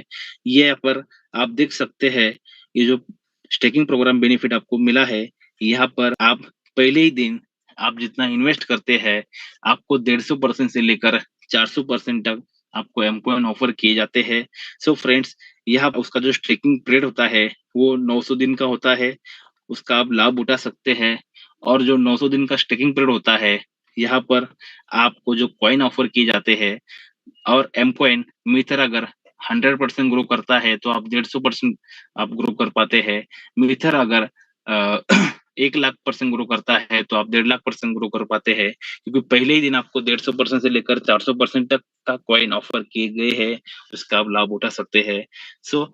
ये यहाँ पर आप देख सकते हैं। ये जो स्टेकिंग प्रोग्राम बेनिफिट आपको मिला है, यहाँ पर आप पहले ही दिन आप जितना इन्वेस्ट करते हैं, आपको 150% से लेकर 400% तक आपको एमकॉइन ऑफर किए जाते हैं। सो फ्रेंड्स, यहाँ उसका जो स्टेकिंग पीरियड होता है वो 900 दिन का होता है। उसका आप लाभ उठा सकते हैं और जो 900 दिन का स्टेकिंग पीरियड होता है, यहाँ पर आपको जो कॉइन ऑफर किए जाते हैं और एमकॉइन मीटर अगर 100% ग्रो करता है तो आप 150% आप ग्रो कर पाते हैं। मीटर अगर 1 लाख% ग्रो करता है तो आप 1.5 लाख% ग्रो कर पाते हैं, क्योंकि पहले ही दिन आपको 150% से लेकर 400% तक का कॉइन ऑफर किए गए हैं, उसका आप लाभ उठा सकते हैं। सो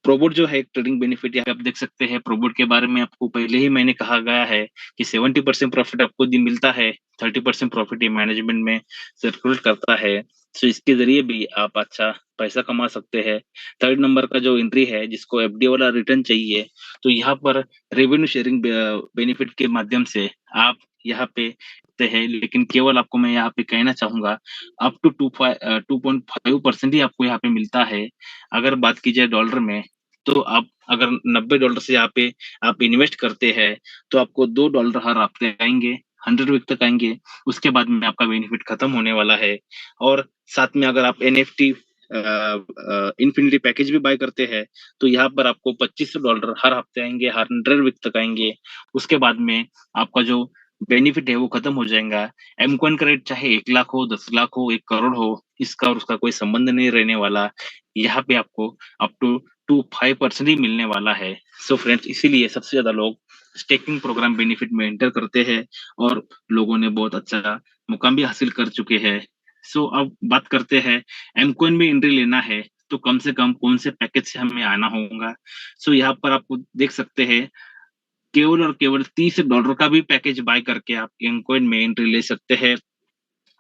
प्रोबोट जो है एक ट्रेडिंग बेनिफिट यहाँ पे आप देख सकते हैं। प्रोबोट के बारे में आपको पहले ही मैंने कहा गया है कि 70% प्रॉफिट आपको मिलता है, 30% प्रॉफिट ये मैनेजमेंट में सर्कुलेट करता है। सो इसके जरिए भी आप अच्छा पैसा कमा सकते हैं। थर्ड नंबर का जो एंट्री है जिसको एफडी वाला रिटर्न चाहिए, तो यहाँ पर रेवेन्यू शेयरिंग बेनिफिट के माध्यम से आप यहाँ पे है, लेकिन केवल आपको मैं यहाँ पे कहना चाहूंगा अप टू 2.5% ही आपको यहाँ पे मिलता है। अगर बात की जाए डॉलर में, तो आप अगर $90 से यहाँ पे आप इन्वेस्ट करते हैं तो आपको $2 हर हफ्ते आएंगे, 100 वीक तक आएंगे। उसके बाद में आपका बेनिफिट खत्म होने वाला है। और साथ में अगर आप एनएफटी इन्फिनिटी पैकेज भी बाय करते हैं तो यहाँ पर आपको $25 हर हफ्ते आएंगे, हर 100 वीक तक आएंगे। उसके बाद में आपका जो बेनिफिट है वो खत्म हो जाएगा। एमकॉइन का रेट चाहे 1 लाख हो, 10 लाख हो, 1 करोड़ हो, इसका और उसका कोई संबंध नहीं रहने वाला। यहाँ पे आपको अप टू 5% ही मिलने वाला है। सो फ्रेंड्स, इसीलिए सबसे ज्यादा लोग स्टेकिंग प्रोग्राम बेनिफिट में एंटर करते हैं और लोगों ने बहुत अच्छा मुकाम भी हासिल कर चुके हैं। सो अब बात करते हैं, एमकॉइन में एंट्री लेना है तो कम से कम कौन से पैकेज से हमें आना होगा। सो यहाँ पर आपको देख सकते हैं केवल और केवल $30 का भी पैकेज बाय करके आप एमकॉइन में एंट्री ले सकते हैं।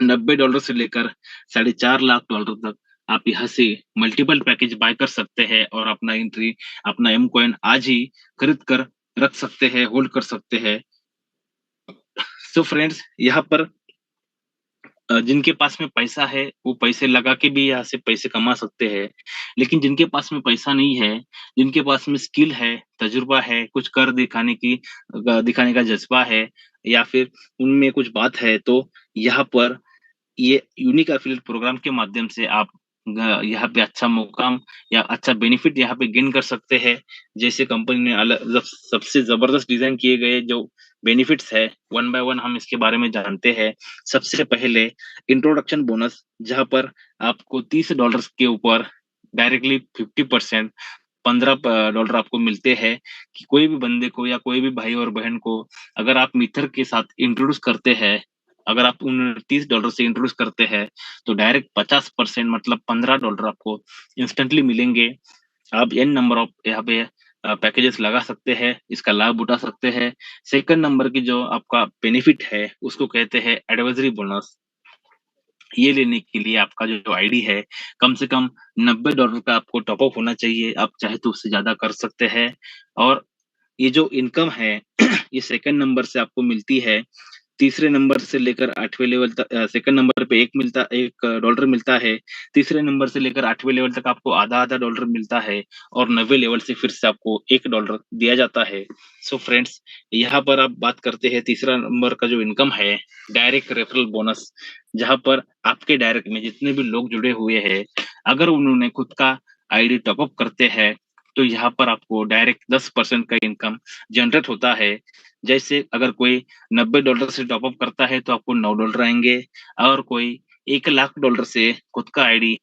$90 से लेकर $4.5 लाख तक आप यहाँ से मल्टीपल पैकेज बाय कर सकते हैं और अपना एंट्री, अपना एमकॉइन आज ही खरीद कर रख सकते हैं, होल्ड कर सकते हैं। सो फ्रेंड्स, यहाँ पर जिनके पास में पैसा है वो पैसे लगा के भी यहाँ से पैसे कमा सकते हैं, लेकिन जिनके पास में पैसा नहीं है, जिनके पास में स्किल है, तजुर्बा है, कुछ कर दिखाने का जज्बा है या फिर उनमें कुछ बात है, तो यहाँ पर ये यूनिक एफिलिएट प्रोग्राम के माध्यम से आप यहाँ पे अच्छा मुकाम या अच्छा बेनिफिट यहाँ पे गेन कर सकते हैं। जैसे कंपनी ने अलग सबसे जबरदस्त डिजाइन किए गए जो बेनिफिट्स है, वन बाय वन हम इसके बारे में जानते हैं। सबसे पहले इंट्रोडक्शन बोनस, जहाँ पर आपको $30 के ऊपर डायरेक्टली 50% $15 आपको मिलते हैं कि कोई भी बंदे को या कोई भी भाई और बहन को अगर आप मित्र के साथ इंट्रोड्यूस करते हैं, अगर आप उन $30 से इंट्रोड्यूस करते हैं तो डायरेक्ट 50% मतलब $15 आपको इंस्टेंटली मिलेंगे। आप एन नंबर ऑफ यहाँ पे पैकेजेस लगा सकते हैं, इसका लाभ उठा सकते हैं। सेकंड नंबर की जो आपका बेनिफिट है उसको कहते हैं एडवाइजरी बोनस। ये लेने के लिए आपका जो आईडी है कम से कम $90 का आपको टॉप अप होना चाहिए। आप चाहे तो उससे ज्यादा कर सकते हैं। और ये जो इनकम है ये सेकंड नंबर से आपको मिलती है। तीसरे नंबर से लेकर 8वें लेवल तक सेकंड नंबर पे $1 मिलता है। तीसरे नंबर से लेकर 8वें लेवल तक आपको आधा-आधा डॉलर मिलता है और 90 लेवल से फिर से आपको $1 दिया जाता है। सो फ्रेंड्स, यहाँ पर आप बात करते हैं तीसरा नंबर का जो इनकम है, डायरेक्ट रेफरल बोनस, जहाँ पर आपके डायरेक्ट में जितने भी लोग जुड़े हुए हैं, अगर उन्होंने खुद का आईडी टॉप अप करते हैं, तो यहाँ पर आपको डायरेक्ट 10% का इनकम जनरेट होता है। जैसे अगर कोई $90 से टॉप अप करता है तो आपको $9 आएँगे और कोई $1,00,000 से खुद का आईडी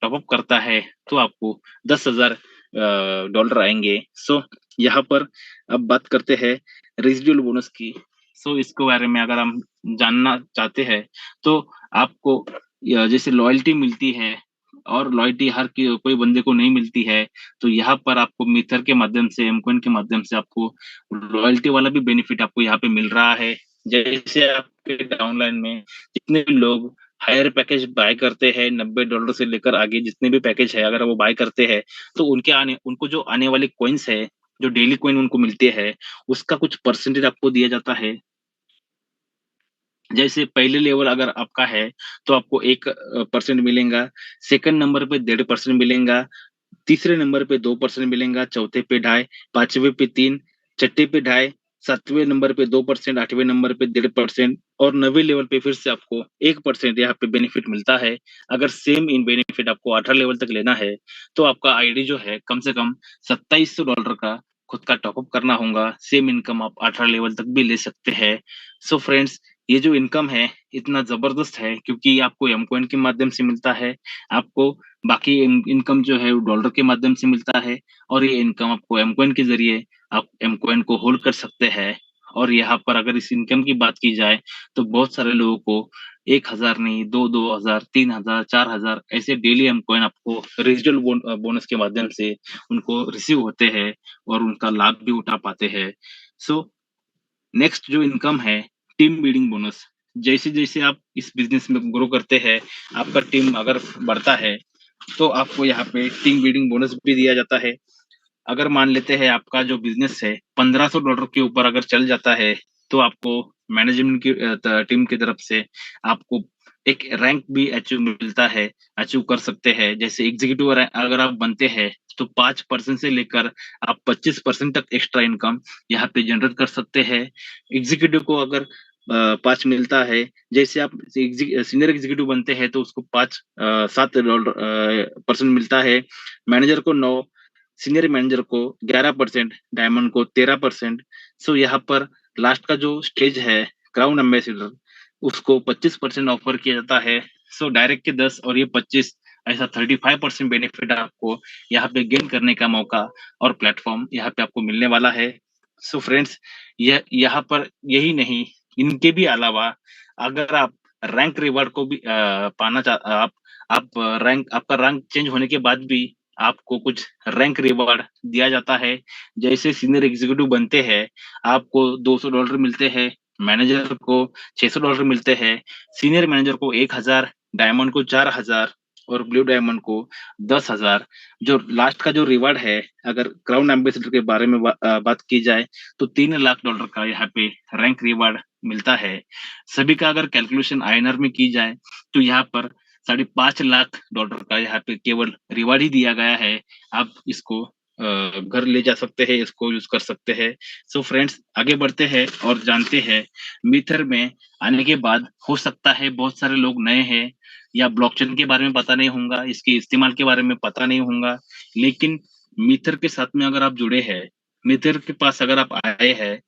टॉप अप करता है तो आपको 10,000 डॉलर आएँगे। सो यहाँ पर अब बात करते हैं रेसिडुअल बोनस की। सो इसके बारे में अगर हम जानना चाहते हैं तो आपको जैसे लॉयल्टी मिलती है और लॉयल्टी हर कोई बंदे को नहीं मिलती है, तो यहाँ पर आपको मिथर के माध्यम से, एमकॉइन के माध्यम से आपको लॉयल्टी वाला भी बेनिफिट आपको यहाँ पे मिल रहा है। जैसे आपके डाउनलाइन में जितने भी लोग हायर पैकेज बाय करते हैं $90 से लेकर आगे जितने भी पैकेज है अगर वो बाय करते हैं तो उनको जो आने वाले कॉइन्स है, जो डेली कॉइन उनको मिलते हैं, उसका कुछ परसेंटेज आपको दिया जाता है। जैसे पहले लेवल अगर आपका है तो आपको 1% मिलेगा, सेकंड नंबर पे 1.5% मिलेगा, तीसरे नंबर पे 2% मिलेगा, चौथे पे 2.5, पांचवे पे 3, छठे पे 2.5, सातवें नंबर पे 2%, आठवें नंबर पे 1.5% और 9वें लेवल पे फिर से आपको 1% यहाँ पे बेनिफिट मिलता है। अगर सेम इन बेनिफिट आपको 18 लेवल तक लेना है, तो आपका आईडी जो है कम से कम $2700 का खुद का टॉप अप करना होगा। सेम इनकम आप 18 लेवल तक भी ले सकते हैं। सो फ्रेंड्स, ये जो इनकम है इतना ज़बरदस्त है क्योंकि ये आपको एमकॉइन के माध्यम से मिलता है। आपको बाकी इनकम जो है वो डॉलर के माध्यम से मिलता है और ये इनकम आपको एमकॉइन के ज़रिए आप एमकॉइन को होल्ड कर सकते हैं। और यहाँ पर अगर इस इनकम की बात की जाए तो बहुत सारे लोगों को 1,000 नहीं 2,000, 3,000, 4,000 ऐसे डेली एमकॉइन आपको रेसिडुअल बोनस के माध्यम से उनको रिसीव होते हैं और उनका लाभ भी उठा पाते हैं। सो नेक्स्ट जो इनकम है टीम बिल्डिंग बोनस। जैसे-जैसे आप इस बिज़नेस में ग्रो करते हैं, आपका टीम अगर बढ़ता है, तो आपको यहाँ पे टीम बिल्डिंग बोनस भी दिया जाता है। अगर मान लेते हैं आपका जो बिज़नेस है $1500 के ऊपर अगर चल जाता है, तो आपको मैनेजमेंट की टीम की तरफ से आपको एक रैंक भी अचीव कर सकते हैं। जैसे एग्ज़ीक्यूटिव अगर आप बनते हैं, तो 5% से लेकर आप 25% तक एक्स्ट्रा इनकम यहाँ पे जनरेट कर सकते हैं। एग्ज़ीक्यूटिव को अगर 5 मिलता है, जैसे आप सीनियर एग्ज़ीक्यूटिव बनते हैं, तो उसको 7% मिलता है। मैनेजर को 9, सीनियर मैनेजर को 11%, डायमंड को 13%। सो यहाँ पर लास्ट का जो स्टेज है, क्राउन एम्बेसडर, उसको 25% ऑफर किया जाता है। सो डायरेक्ट के 10 और ये 25 ऐसा 35% बेनिफिट आपको यहाँ पे गेन करने का मौका और प्लेटफ़ॉर्म यहाँ पे आपको मिलने वाला है। सो फ्रेंड्स, यह यहाँ पर यही नहीं, इनके भी अलावा अगर आप रैंक रिवार्ड को भी पाना चाह आप रैंक आपका रैंक चेंज होने के बाद भी आपको कुछ रैंक रिवार्ड दिया जाता है। जैसे सीनियर एग्जीक्यूटिव बनते हैं, आपको $200 मिलते हैं, मैनेजर को $600 मिलते हैं, सीनियर मैनेजर को 1,000, डायमंड को 4,000 और ब्लू डायमंड को 10,000। जो लास्ट का जो रिवार्ड है, अगर क्राउन एम्बेसडर के बारे में बात की जाए, तो $3,00,000 का यहाँ पे रैंक रिवार्ड मिलता है। सभी का अगर कैलकुलेशन आईएनआर में की जाए, तो यहाँ पर $5,50,000 का यहाँ पे केवल रिवार्ड ही दिया गया है। आप इसको घर ले जा सकते हैं, इसको यूज़ कर सकते हैं। सो फ्रेंड्स, आगे बढ़ते हैं और जानते हैं मिथर में आने के बाद हो सकता है बहुत सारे लोग नए हैं या ब्लॉकचेन के बारे में पता नहीं होगा, इसके इस्तेमाल के बारे में पता नहीं होगा। लेकिन मिथर के साथ में अगर आप जुड़े हैं, मिथर के पास अगर आप आए हैं,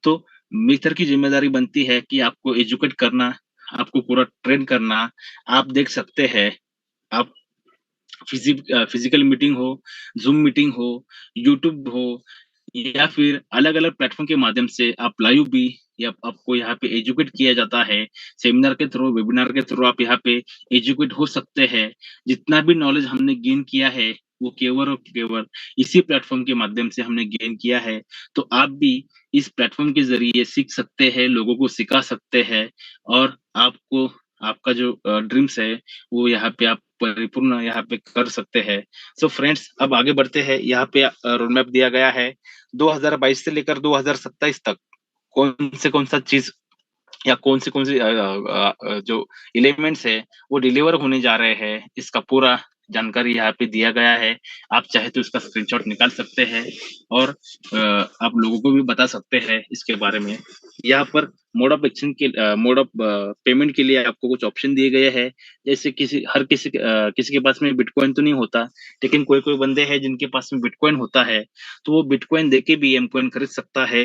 तो मिथर की ज़िम्मेदारी बनती है कि आपको एजुकेट करना, आपको पूरा ट्रेन करना। आप देख सकते हैं, आप फिज़िकल मीटिंग हो, ज़ूम मीटिंग हो, यूट्यूब हो या फिर अलग-अलग प्लेटफ़ॉर्म के माध्यम से आप लाइव भी या आपको यहाँ पे एजुकेट किया जाता है। सेमिनार के थ्रू, वेबिनार के थ्रू आप यहाँ पे एजुकेट हो सकते हैं। जितना भी नॉलेज हमने गेन किया है, वो केवल और केवल इसी प्लेटफ़ॉर्म के माध्यम से हमने गेन किया है। तो आप भी इस प्लेटफ़ॉर्म के ज़रिए सीख सकते हैं, लोगों को सिखा सकते हैं और आपको आपका जो ड्रीम्स है, वो यहाँ पे आप परिपूर्ण यहाँ पे कर सकते हैं। सो फ्रेंड्स, अब आगे बढ़ते हैं। यहाँ पे रोड मैप दिया गया है 2022 से लेकर 2027 तक कौन सा चीज़ या कौन-से जो एलिमेंट्स है, वो डिलीवर होने जा रहे हैं, इसका पूरा जानकारी यहाँ पे दिया गया है। आप चाहे तो इसका स्क्रीनशॉट निकाल सकते हैं और आप लोगों को भी बता सकते हैं इसके बारे में। यहाँ पर मोड ऑफ पेमेंट के लिए आपको कुछ ऑप्शन दिए गए हैं। जैसे किसी के पास में बिटकॉइन तो नहीं होता, लेकिन कोई-कोई बंदे हैं जिनके पास में बिटकॉइन होता है, तो वो बिटकॉइन देके भी एम कॉइन खरीद सकता है।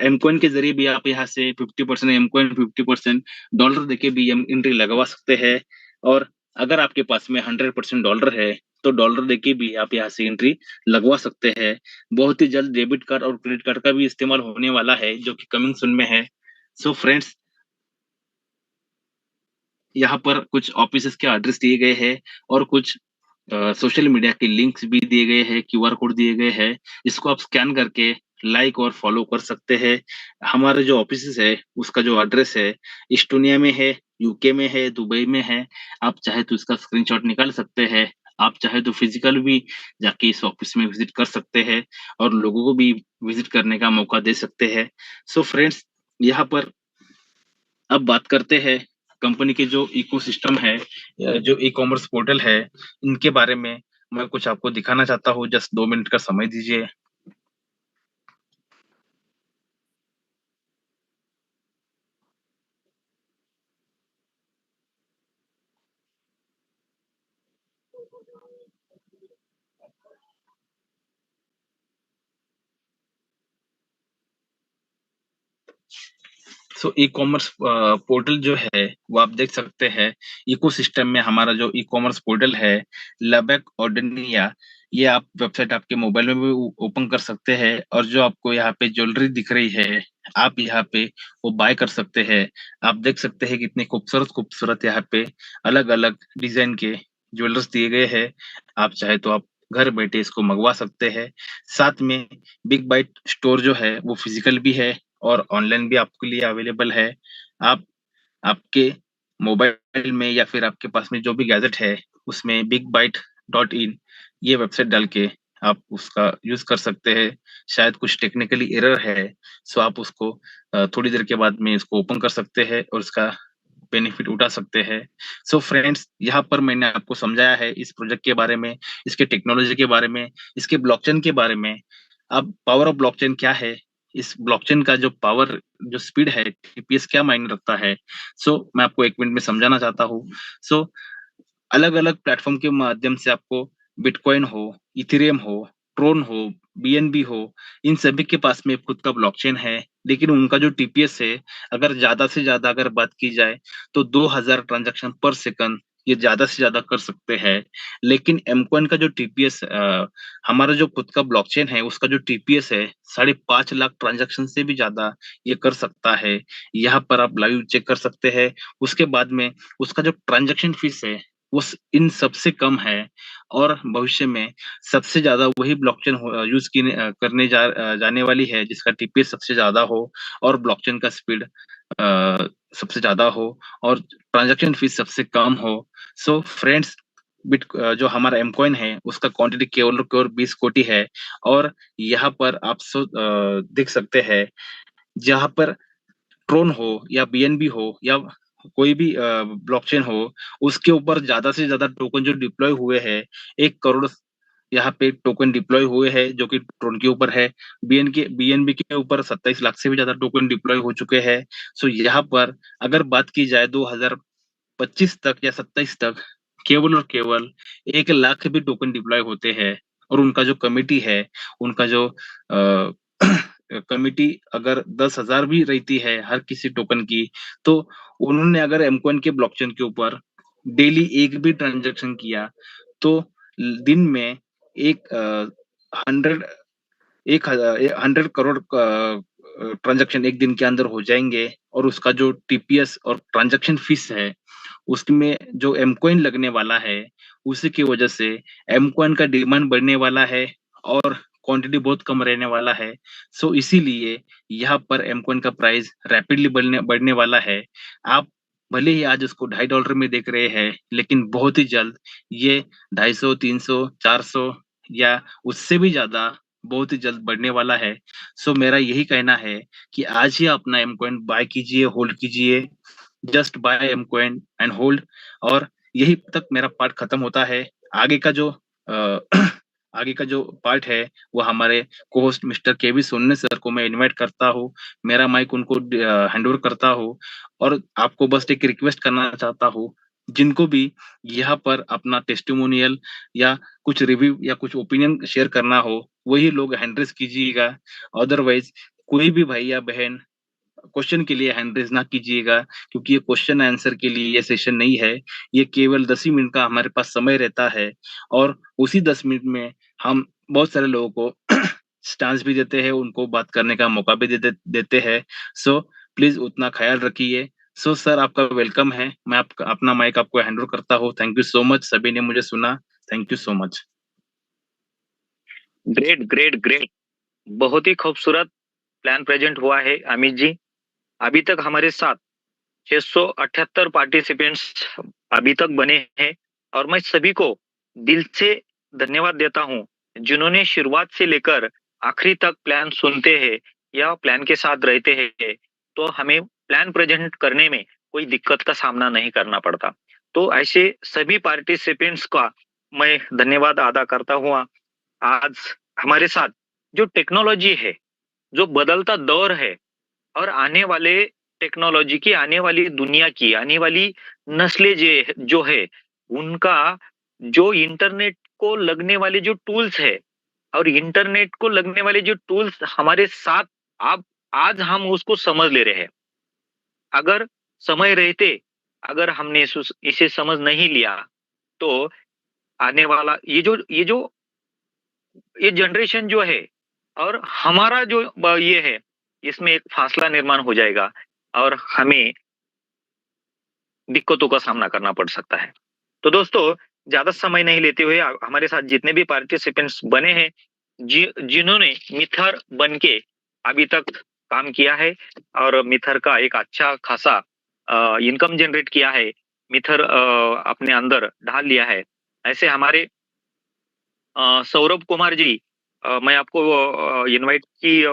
एम कॉइन के ज़रिए भी आप यहाँ से 50% एम कॉइन, 50% डॉलर देके भी एम एंट्री लगवा सकते हैं और अगर आपके पास में 100% डॉलर है, तो डॉलर देके भी आप यहाँ से एंट्री लगवा सकते हैं। बहुत ही जल्द डेबिट कार्ड और क्रेडिट कार्ड का भी इस्तेमाल होने वाला है, जो कि कमिंग सून में है। सो फ्रेंड्स, यहाँ पर कुछ ऑफिसेज़ के एड्रेस दिए गए हैं और कुछ सोशल मीडिया के लिंक्स भी दिए गए हैं, क्यूआर कोड दिए गए हैं। इसको आप स्कैन करके लाइक और फॉलो कर सकते हैं। हमारे जो ऑफिसेज़ है, उसका जो एड्रेस है, इस्टोनिया में है, यूके में है, दुबई में है। आप चाहे तो इसका स्क्रीनशॉट निकाल सकते हैं। आप चाहे तो फिज़िकल भी जाके इस ऑफिस में विज़िट कर सकते हैं और लोगों को भी विज़िट करने का मौका दे सकते हैं। सो फ्रेंड्स, यहाँ पर अब बात करते हैं कंपनी के जो इकोसिस्टम है जो ई-कॉमर्स पोर्टल है, इनके बारे में मैं कुछ आपको दिखाना चाहता हूँ। जस्ट 2 मिनट का समय दीजिए। सो ई-कॉमर्स पोर्टल जो है, वो आप देख सकते हैं, इकोसिस्टम में हमारा जो ई-कॉमर्स पोर्टल है, लबैक ऑर्डिनिया, ये आप वेबसाइट आपके मोबाइल में भी ओपन कर सकते हैं और जो आपको यहाँ पे ज्वेलरी दिख रही है, आप यहाँ पे वो बाय कर सकते हैं। आप देख सकते हैं कितने खूबसूरत-खूबसूरत यहाँ पे अलग-अलग डिज़ाइन के ज्वेलर्स दिए गए हैं। आप चाहे तो आप घर बैठे इसको मँगवा सकते हैं। साथ में बिग बाइट स्टोर जो है, वो फिज़िकल भी है और ऑनलाइन भी आपके लिए अवेलेबल है। आप आपके मोबाइल में या फिर आपके पास में जो भी गैजेट है, उसमें बिगबाइट.इन ये वेबसाइट डाल के आप उसका यूज़ कर सकते हैं। शायद कुछ टेक्निकली एरर है, सो आप उसको थोड़ी देर के बाद में इसको ओपन कर सकते हैं और उसका बेनिफिट उठा सकते हैं। सो फ्रेंड्स, यहाँ पर मैंने आपको समझाया है इस प्रोजेक्ट के बारे में, इसके टेक्नोलॉजी के बारे में, इसके ब्लॉकचेन के बारे में। अब पावर ऑफ ब्लॉकचेन क्या है? इस ब्लॉकचेन का जो पावर जो स्पीड है, टीपीएस क्या मायने रखता है? सो मैं आपको 1 मिनट में समझाना चाहता हूँ। सो अलग-अलग प्लेटफ़ॉर्म के माध्यम से आपको बिटकॉइन हो, इथेरियम हो, ट्रोन हो, बीएनबी हो, इन सभी के पास में खुद का ब्लॉकचेन है। लेकिन उनका जो टीपीएस है, अगर ज़्यादा से ज़्यादा अगर बात की जाए, तो 2000 ट्रांज़ैक्शन पर सेकंड ये ज़्यादा से ज़्यादा कर सकते हैं। लेकिन एमकॉइन का जो टीपीएस हमारा जो खुद का ब्लॉकचेन है, उसका जो टीपीएस है, 5.5 लाख ट्रांज़ैक्शन से भी ज़्यादा ये कर सकता है। यहाँ पर आप लाइव चेक कर सकते हैं। उसके बाद में उसका जो ट्रांज़ैक्शन फीस है, वो इन सबसे कम है और भविष्य में सबसे ज़्यादा वही ब्लॉकचेन यूज़ करने जाने वाली है जिसका टीपीएस सबसे ज़्यादा हो और ब्लॉकचेन का स्पीड सबसे ज़्यादा हो और ट्रांज़ैक्शन फीस सबसे कम हो। सो फ्रेंड्स, जो हमारा एमकॉइन है उसका क्वांटिटी केवल और केवल 20 कोटि है और यहाँ पर आप देख सकते हैं, जहाँ पर ट्रोन हो या बीएनबी हो या कोई भी ब्लॉकचेन हो, उसके ऊपर ज़्यादा से ज़्यादा टोकन जो डिप्लॉय हुए हैं, 1 करोड़ यहाँ पे टोकन डिप्लॉय हुए हैं, जो कि ट्रोन के ऊपर है। बीएनबी के ऊपर 27 लाख से भी ज़्यादा टोकन डिप्लॉय हो चुके हैं। सो यहाँ पर अगर बात की जाए 2025 तक या 27 तक, केवल और केवल 1 लाख भी टोकन डिप्लॉय होते हैं और उनका जो कमिटी है, उनका जो कमिटी अगर 10,000 भी रहती है हर किसी टोकन की, तो उन्होंने अगर एमकॉइन के ब्लॉकचेन के ऊपर डेली एक भी ट्रांज़ैक्शन किया, तो दिन में एक 100 करोड़ ट्रांज़ैक्शन एक दिन के अंदर हो जाएँगे और उसका जो टीपीएस और ट्रांज़ैक्शन फीस है, उसमें जो एमकॉइन लगने वाला है, उसी की वजह से एमकॉइन का डिमांड बढ़ने वाला है और क्वांटिटी बहुत कम रहने वाला है। सो इसीलिए यहाँ पर एमकॉइन का प्राइस रैपिडली बढ़ने बढ़ने वाला है। आप भले ही आज उसको $2.5 में देख रहे हैं, लेकिन बहुत ही जल्द ये 250, 300, 400 या उससे भी ज़्यादा बहुत ही जल्द बढ़ने वाला है। सो मेरा यही कहना है कि आज ही अपना एम कॉइन बाय कीजिए, होल्ड कीजिए, just buy M coin and hold. और यही तक मेरा पार्ट खत्म होता है। आगे का जो अ, आगे का जो पार्ट है वो हमारे को होस्ट मिस्टर केवी सोन्ने सर को मैं इनवाइट करता हूँ, मेरा माइक उनको हैंड ओवर करता हूँ। और आपको बस एक रिक्वेस्ट करना चाहता हूँ, जिनको भी यहाँ पर अपना टेस्टिमोनियल या कुछ रिव्यू या कुछ ओपिनियन शेयर करना हो, वही लोग हैंड रेज कीजिएगा। अदरवाइज कोई भी भाई या बहन क्वेश्चन के लिए हैंड रेज ना कीजिएगा, क्योंकि ये क्वेश्चन आंसर के लिए ये सेशन नहीं है। ये केवल 10 ही मिनट का हमारे पास समय रहता है, और उसी 10 मिनट में हम बहुत सारे लोगों को चांस भी देते हैं, उनको बात करने का मौका भी देते हैं। सो प्लीज उतना ख्याल रखिए। सो सर, आपका वेलकम है। मैं आपका अपना माइक आपको हैंड ओवर करता हूँ। थैंक यू सो मच, सभी ने मुझे सुना। Thank you so much. Great great great, बहुत ही खूबसूरत प्लान प्रेजेंट हुआ है अमित जी। अभी तक हमारे साथ 678 पार्टिसिपेंट्स अभी तक बने हैं, और मैं सभी को दिल से धन्यवाद देता हूँ जिन्होंने शुरुआत से लेकर आखिरी तक प्लान सुनते हैं या प्लान के साथ रहते हैं, तो हमें प्लान प्रेजेंट करने में कोई दिक्कत का सामना नहीं करना पड़ता। तो ऐसे सभी पार्टिसिपेंट्स का मैं धन्यवाद अदा करता हुआ, आज हमारे साथ जो टेक्नोलॉजी है, जो बदलता दौर है, और आने वाले टेक्नोलॉजी की, आने वाली दुनिया की, आने वाली नस्लें जो है, उनका जो इंटरनेट को लगने वाले जो टूल्स है, और इंटरनेट को लगने वाले जो टूल्स हमारे साथ, आप आज हम उसको समझ ले रहे हैं। अगर समय रहते, अगर हमने इसे समझ नहीं लिया, तो आने वाला ये जनरेशन जो है, और हमारा जो ये है, इसमें एक फासला निर्माण हो जाएगा, और हमें दिक्कतों का सामना करना पड़ सकता है। तो दोस्तों, ज्यादा समय नहीं लेते हुए, हमारे साथ जितने भी पार्टिसिपेंट्स बने हैं, जिन्होंने मिथर बन के अभी तक काम किया है, और मिथर का एक अच्छा खासा इनकम जनरेट किया है, मिथर अपने अंदर ढाल लिया है, ऐसे हमारे सौरभ कुमार जी, मैं आपको इनवाइट की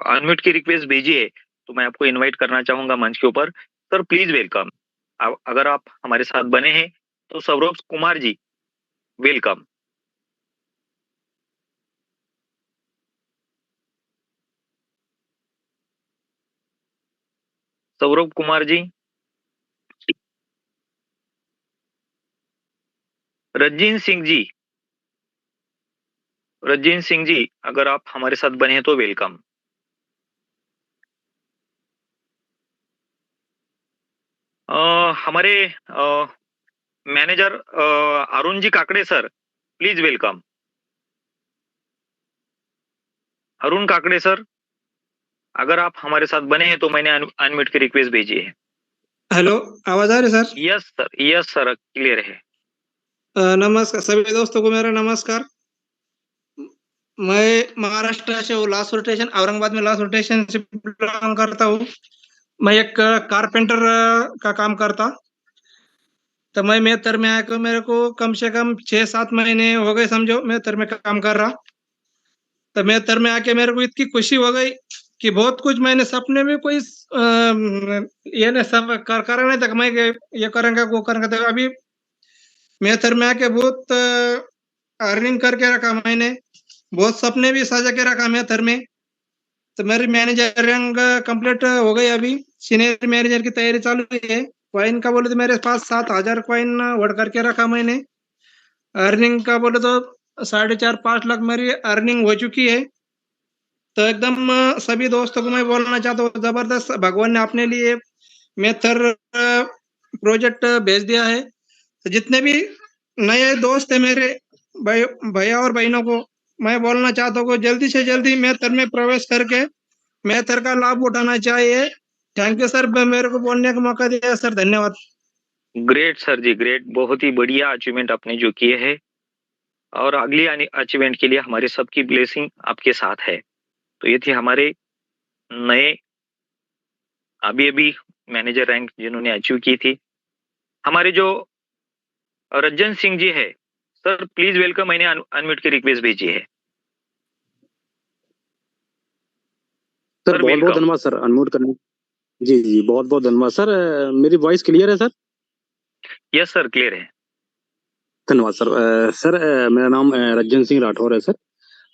अनम्यूट की रिक्वेस्ट भेजी है, तो मैं आपको इनवाइट करना चाहूंगा मंच के ऊपर। Sir please welcome. अगर आप हमारे साथ बने हैं, तो सौरभ कुमार जी, वेलकम। सौरभ कुमार जी। रजीन सिंह जी, रजीन सिंह जी, अगर आप हमारे साथ बने हैं तो वेलकम। हमारे manager Arun ji Kakade sir, please welcome. Arun Kakade sir, अगर आप हमारे साथ बने हैं तो मैंने अनम्यूट की रिक्वेस्ट भेजी है। हेलो, आवाज आ रही sir? Yes sir, yes sir, clear है। नमस्कार सभी दोस्तों को, मेरा नमस्कार। मैं महाराष्ट्र से हूँ, लास्ट रोटेशन, औरंगाबाद में लास्ट रोटेशन से बिलोंग करता हूँ। मैं एक कारपेंटर का काम करता। तो मैं मेहतर में आकर मेरे को कम से कम 6-7 महीने हो गए, समझो मेहतर में काम कर रहा। तो मेहतर में आके मेरे को इतनी खुशी हो गई कि बहुत कुछ मैंने सपने में कोई ये नहीं सब करा नहीं था कि मैं ये करेंगे वो करेंगे। तो अभी मेहतर में आके बहुत अर्निंग करके रखा मैंने, बहुत सपने भी सजा के रखा मेहतर में। तो मेरी मैनेजरिंग कंप्लीट हो गई, अभी सीनियर मैनेजर की तैयारी चालू है। क्वाइन का बोले तो मेरे पास 7,000 क्वाइन वर्ड करके रखा मैंने। अर्निंग का बोले तो 4.5-5 लाख मेरी अर्निंग हो चुकी है। तो एकदम सभी दोस्तों को मैं बोलना चाहता हूँ, जबरदस्त भगवान ने अपने लिए मेथर प्रोजेक्ट भेज दिया है। तो जितने भी नए दोस्त है मेरे भैया और बहनों को मैं बोलना चाहता हूँ, जल्दी से जल्दी मेथर में प्रवेश करके मेथर का लाभ उठाना चाहिए। थैंक यू सर, मेरे को बोलने का मौका दिया सर, धन्यवाद। ग्रेट सर जी, ग्रेट, बहुत ही बढ़िया अचीवमेंट आपने जो किए है, और अगली अचीवमेंट के लिए हमारे सबकी ब्लेसिंग आपके साथ है। तो ये थे हमारे नए अभी अभी मैनेजर रैंक जिन्होंने अचीव की थी। हमारे जो रज्जन सिंह जी है, सर प्लीज वेलकम, मैंने अनम्यूट की रिक्वेस्ट भेजी है। सर बहुत बहुत वेलकम। धन्यवाद सर अनम्यूट करने। जी जी बहुत बहुत धन्यवाद सर। मेरी वॉइस क्लियर है सर? यस सर, क्लियर है। धन्यवाद सर। सर मेरा नाम रज्जन सिंह राठौर है सर।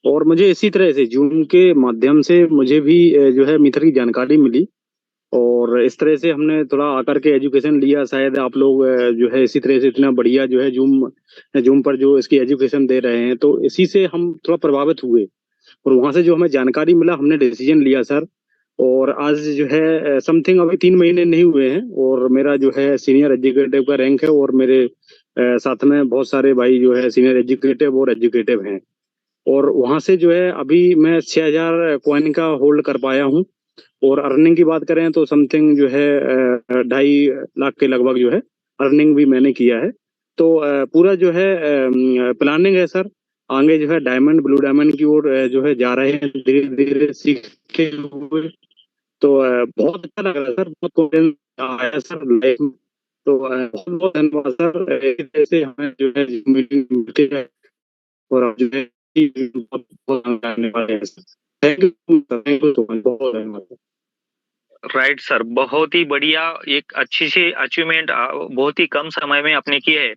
और मुझे इसी तरह से जूम के माध्यम से मुझे भी जो है मित्र की जानकारी मिली। और इस तरह से हमने थोड़ा आकर के एजुकेशन लिया। शायद आप लोग जो है इसी तरह से इतना बढ़िया जो है जूम जूम पर जो इसकी एजुकेशन दे रहे हैं, तो इसी से हम थोड़ा प्रभावित हुए। और वहां से जो हमें जानकारी मिला, हमने डिसीजन लिया सर। और आज जो है समथिंग अभी 3 महीने नहीं हुए हैं और मेरा जो है सीनियर एग्जीक्यूटिव का रैंक है। और मेरे साथ में बहुत सारे भाई जो है सीनियर एग्जीक्यूटिव और एग्जीक्यूटिव हैं। और वहां से जो है अभी मैं 6,000 कॉइन का होल्ड कर पाया हूँ। और अर्निंग की बात करें तो समथिंग जो है 2.5 लाख के लगभग जो है अर्निंग भी मैंने किया है। तो पूरा जो है प्लानिंग है सर। आगे जो है डायमंड ब्लू डायमंड की ओर जो है जा रहे हैं धीरे धीरे सीखते हुए। तो बहुत अच्छा लग रहा है सर, बहुत कॉन्फिडेंस आया सर लाइफ में। तो बहुत बहुत धन्यवाद सर। इसी तरह से हमें जो है मीटिंग मिलती है। और आप जो है बहुत बहुत धन्यवाद है sir. Thank you, thank you so much, बहुत धन्यवाद। राइट सर, बहुत ही बढ़िया, एक अच्छी सी अचीवमेंट बहुत ही कम समय में आपने की है।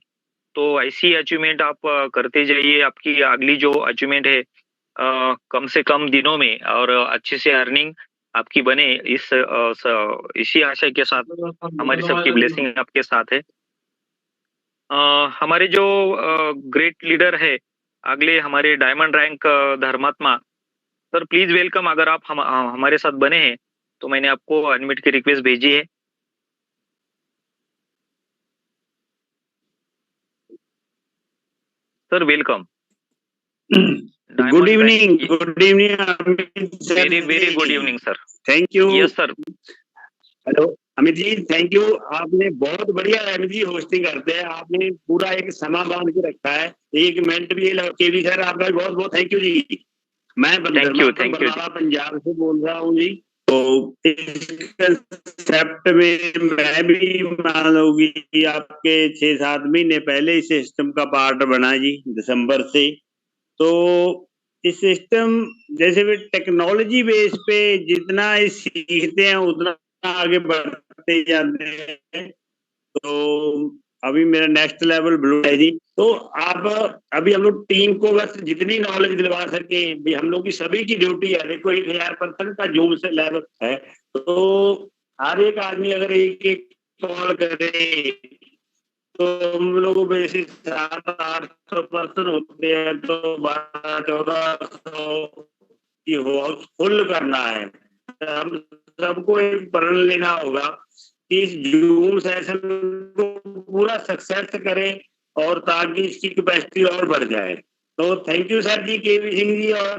तो ऐसी अचीवमेंट आप करते जाइए। आपकी अगली जो अचीवमेंट है कम से कम दिनों में और अच्छे से अर्निंग आपकी बने, इसी आशय के साथ हमारी सबकी ब्लेसिंग आपके साथ है। हमारे जो ग्रेट लीडर है, अगले हमारे डायमंड रैंक धर्मात्मा सर, प्लीज वेलकम। अगर आप हमारे साथ बने हैं तो मैंने आपको अनमिट की रिक्वेस्ट भेजी है। Sir welcome. Good evening, good evening. Very very good evening sir. Thank you. Yes sir. Hello Amit ji, thank you. आपने बहुत बढ़िया अमित जी होस्टिंग करते हैं। आपने पूरा एक समय बांध के रखा है, 1 मिनट भी के भी सर आपका बहुत बहुत थैंक यू जी। मैं थैंक यू बरनाला पंजाब से बोल रहा हूँ जी। तो इस कंसेप्ट में मैं भी मान लो कि आपके 6-7 महीने पहले इस सिस्टम का पार्ट बना जी, दिसंबर से। तो इस सिस्टम जैसे भी टेक्नोलॉजी बेस पे जितना सीखते हैं उतना आगे बढ़ते जाते हैं। तो अभी मेरा नेक्स्ट लेवल ब्लू है जी। तो आप अभी हम लोग टीम को बस जितनी नॉलेज दिलवा सके भी, हम लोग की सभी की ड्यूटी है। देखो 1,000% का जूम से लेवल है, तो हर एक आदमी अगर एक एक कॉल करे तो हम लोग बेसिस 700-800 होते हैं, तो 1200-1400 की फुल करना है। हम सबको एक प्रण लेना होगा कि इस जूम सेशन को पूरा सक्सेस करें और ताकि इसकी कैपेसिटी और बढ़ जाए। तो थैंक यू सर जी, के वी सिंह जी और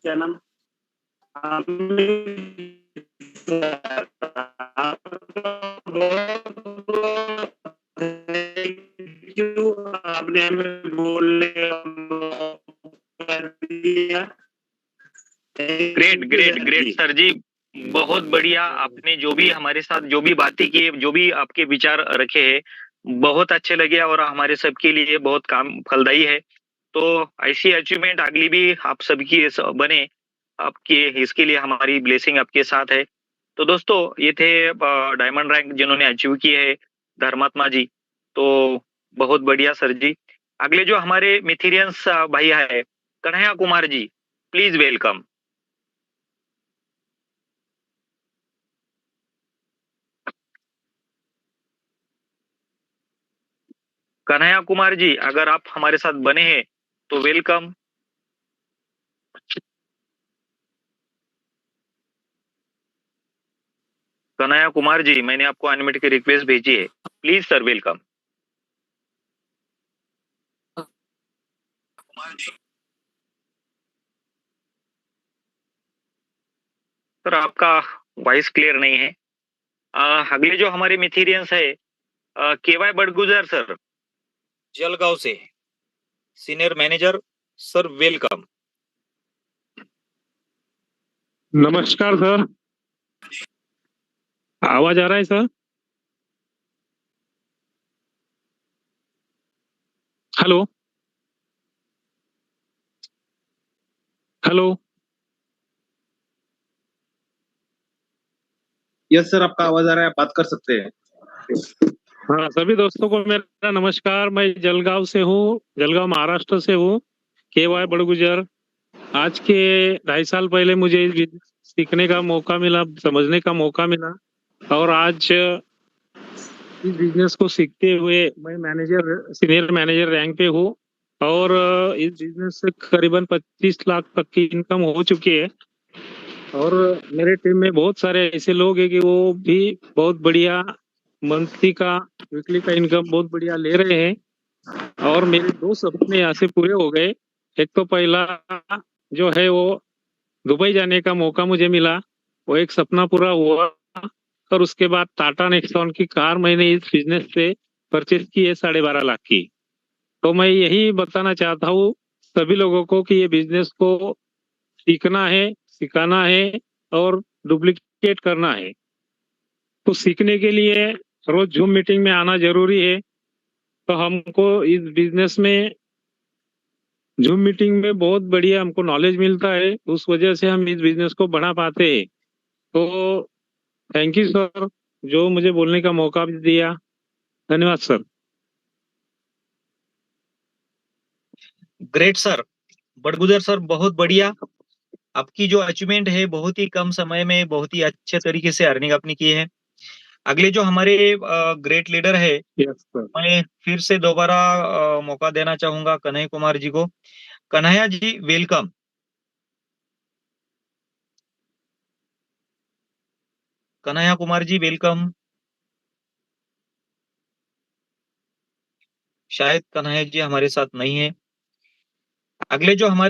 क्या नाम आपने हमें बोलने ग्रेट ग्रेट ग्रेट सर जी, बहुत बढ़िया। आपने जो भी हमारे साथ जो भी बातें की, जो भी आपके विचार रखे हैं, बहुत अच्छे लगे और हमारे सबके लिए बहुत काम फलदायी है। तो ऐसी अचीवमेंट अगली भी आप सबकी बने, आपके इसके लिए हमारी ब्लेसिंग आपके साथ है। तो दोस्तों, ये थे डायमंड रैंक जिन्होंने अचीव किए है, धर्मात्मा जी। तो बहुत बढ़िया सर जी। अगले जो हमारे मिथिरियंस भाई है, कन्हैया कुमार जी, प्लीज वेलकम। कन्हैया कुमार जी, अगर आप हमारे साथ बने हैं तो वेलकम। कन्हैया कुमार जी, मैंने आपको अनम्यूट की रिक्वेस्ट भेजी है, प्लीज सर वेलकम। सर आपका वॉइस क्लियर नहीं है। अगले जो हमारे मिथेरियंस है, केवाय बड़गुजर सर, जलगांव से सीनियर मैनेजर, सर वेलकम। नमस्कार सर, आवाज आ रहा है sir? Hello hello yes sir, आपका आवाज आ रहा है, आप बात कर सकते हैं। हाँ, सभी दोस्तों को मेरा नमस्कार। मैं जलगांव से हूँ, जलगांव महाराष्ट्र से हूँ, KY बड़गुजर। आज के 2.5 साल पहले मुझे सीखने का मौका मिला, समझने का मौका मिला, और आज इस बिजनेस को सीखते हुए मैं सीनियर मैनेजर रैंक पे हूँ, और इस बिजनेस से करीबन 25 लाख तक की इनकम हो चुकी है। और मेरे टीम में बहुत सारे ऐसे लोग हैं कि वो भी बहुत बढ़िया मंथली का, वीकली का इनकम बहुत बढ़िया ले रहे हैं। और मेरे 2 सपने यहाँ से पूरे हो गए। एक तो पहला जो है वो दुबई जाने का मौका मुझे मिला, वो एक सपना पूरा हुआ। और उसके बाद टाटा नेक्सॉन की कार मैंने इस बिजनेस से परचेज की है 12.5 लाख की। तो मैं यही बताना चाहता हूँ सभी लोगों को कि ये बिजनेस को सीखना है, सिखाना है और डुप्लीकेट करना है। तो सीखने के लिए रोज जूम मीटिंग में आना जरूरी है। तो हमको इस बिजनेस में जूम मीटिंग में बहुत बढ़िया हमको नॉलेज मिलता है, उस वजह से हम इस बिजनेस को बढ़ा पाते हैं। तो थैंक यू सर, जो मुझे बोलने का मौका भी दिया। धन्यवाद sir. Great sir, Badgujar sir, बहुत बढ़िया। आपकी जो अचीवमेंट है, बहुत ही कम समय में बहुत ही अच्छे तरीके से अर्निंग आपने की है। अगले जो हमारे ग्रेट लीडर है, यस सर। मैं फिर से दोबारा मौका देना चाहूंगा कन्हैया कुमार जी को। कन्हैया जी, वेलकम। कन्हैया कुमार जी, वेलकम। शायद कन्हैया जी हमारे साथ नहीं है। अगले जो हमारे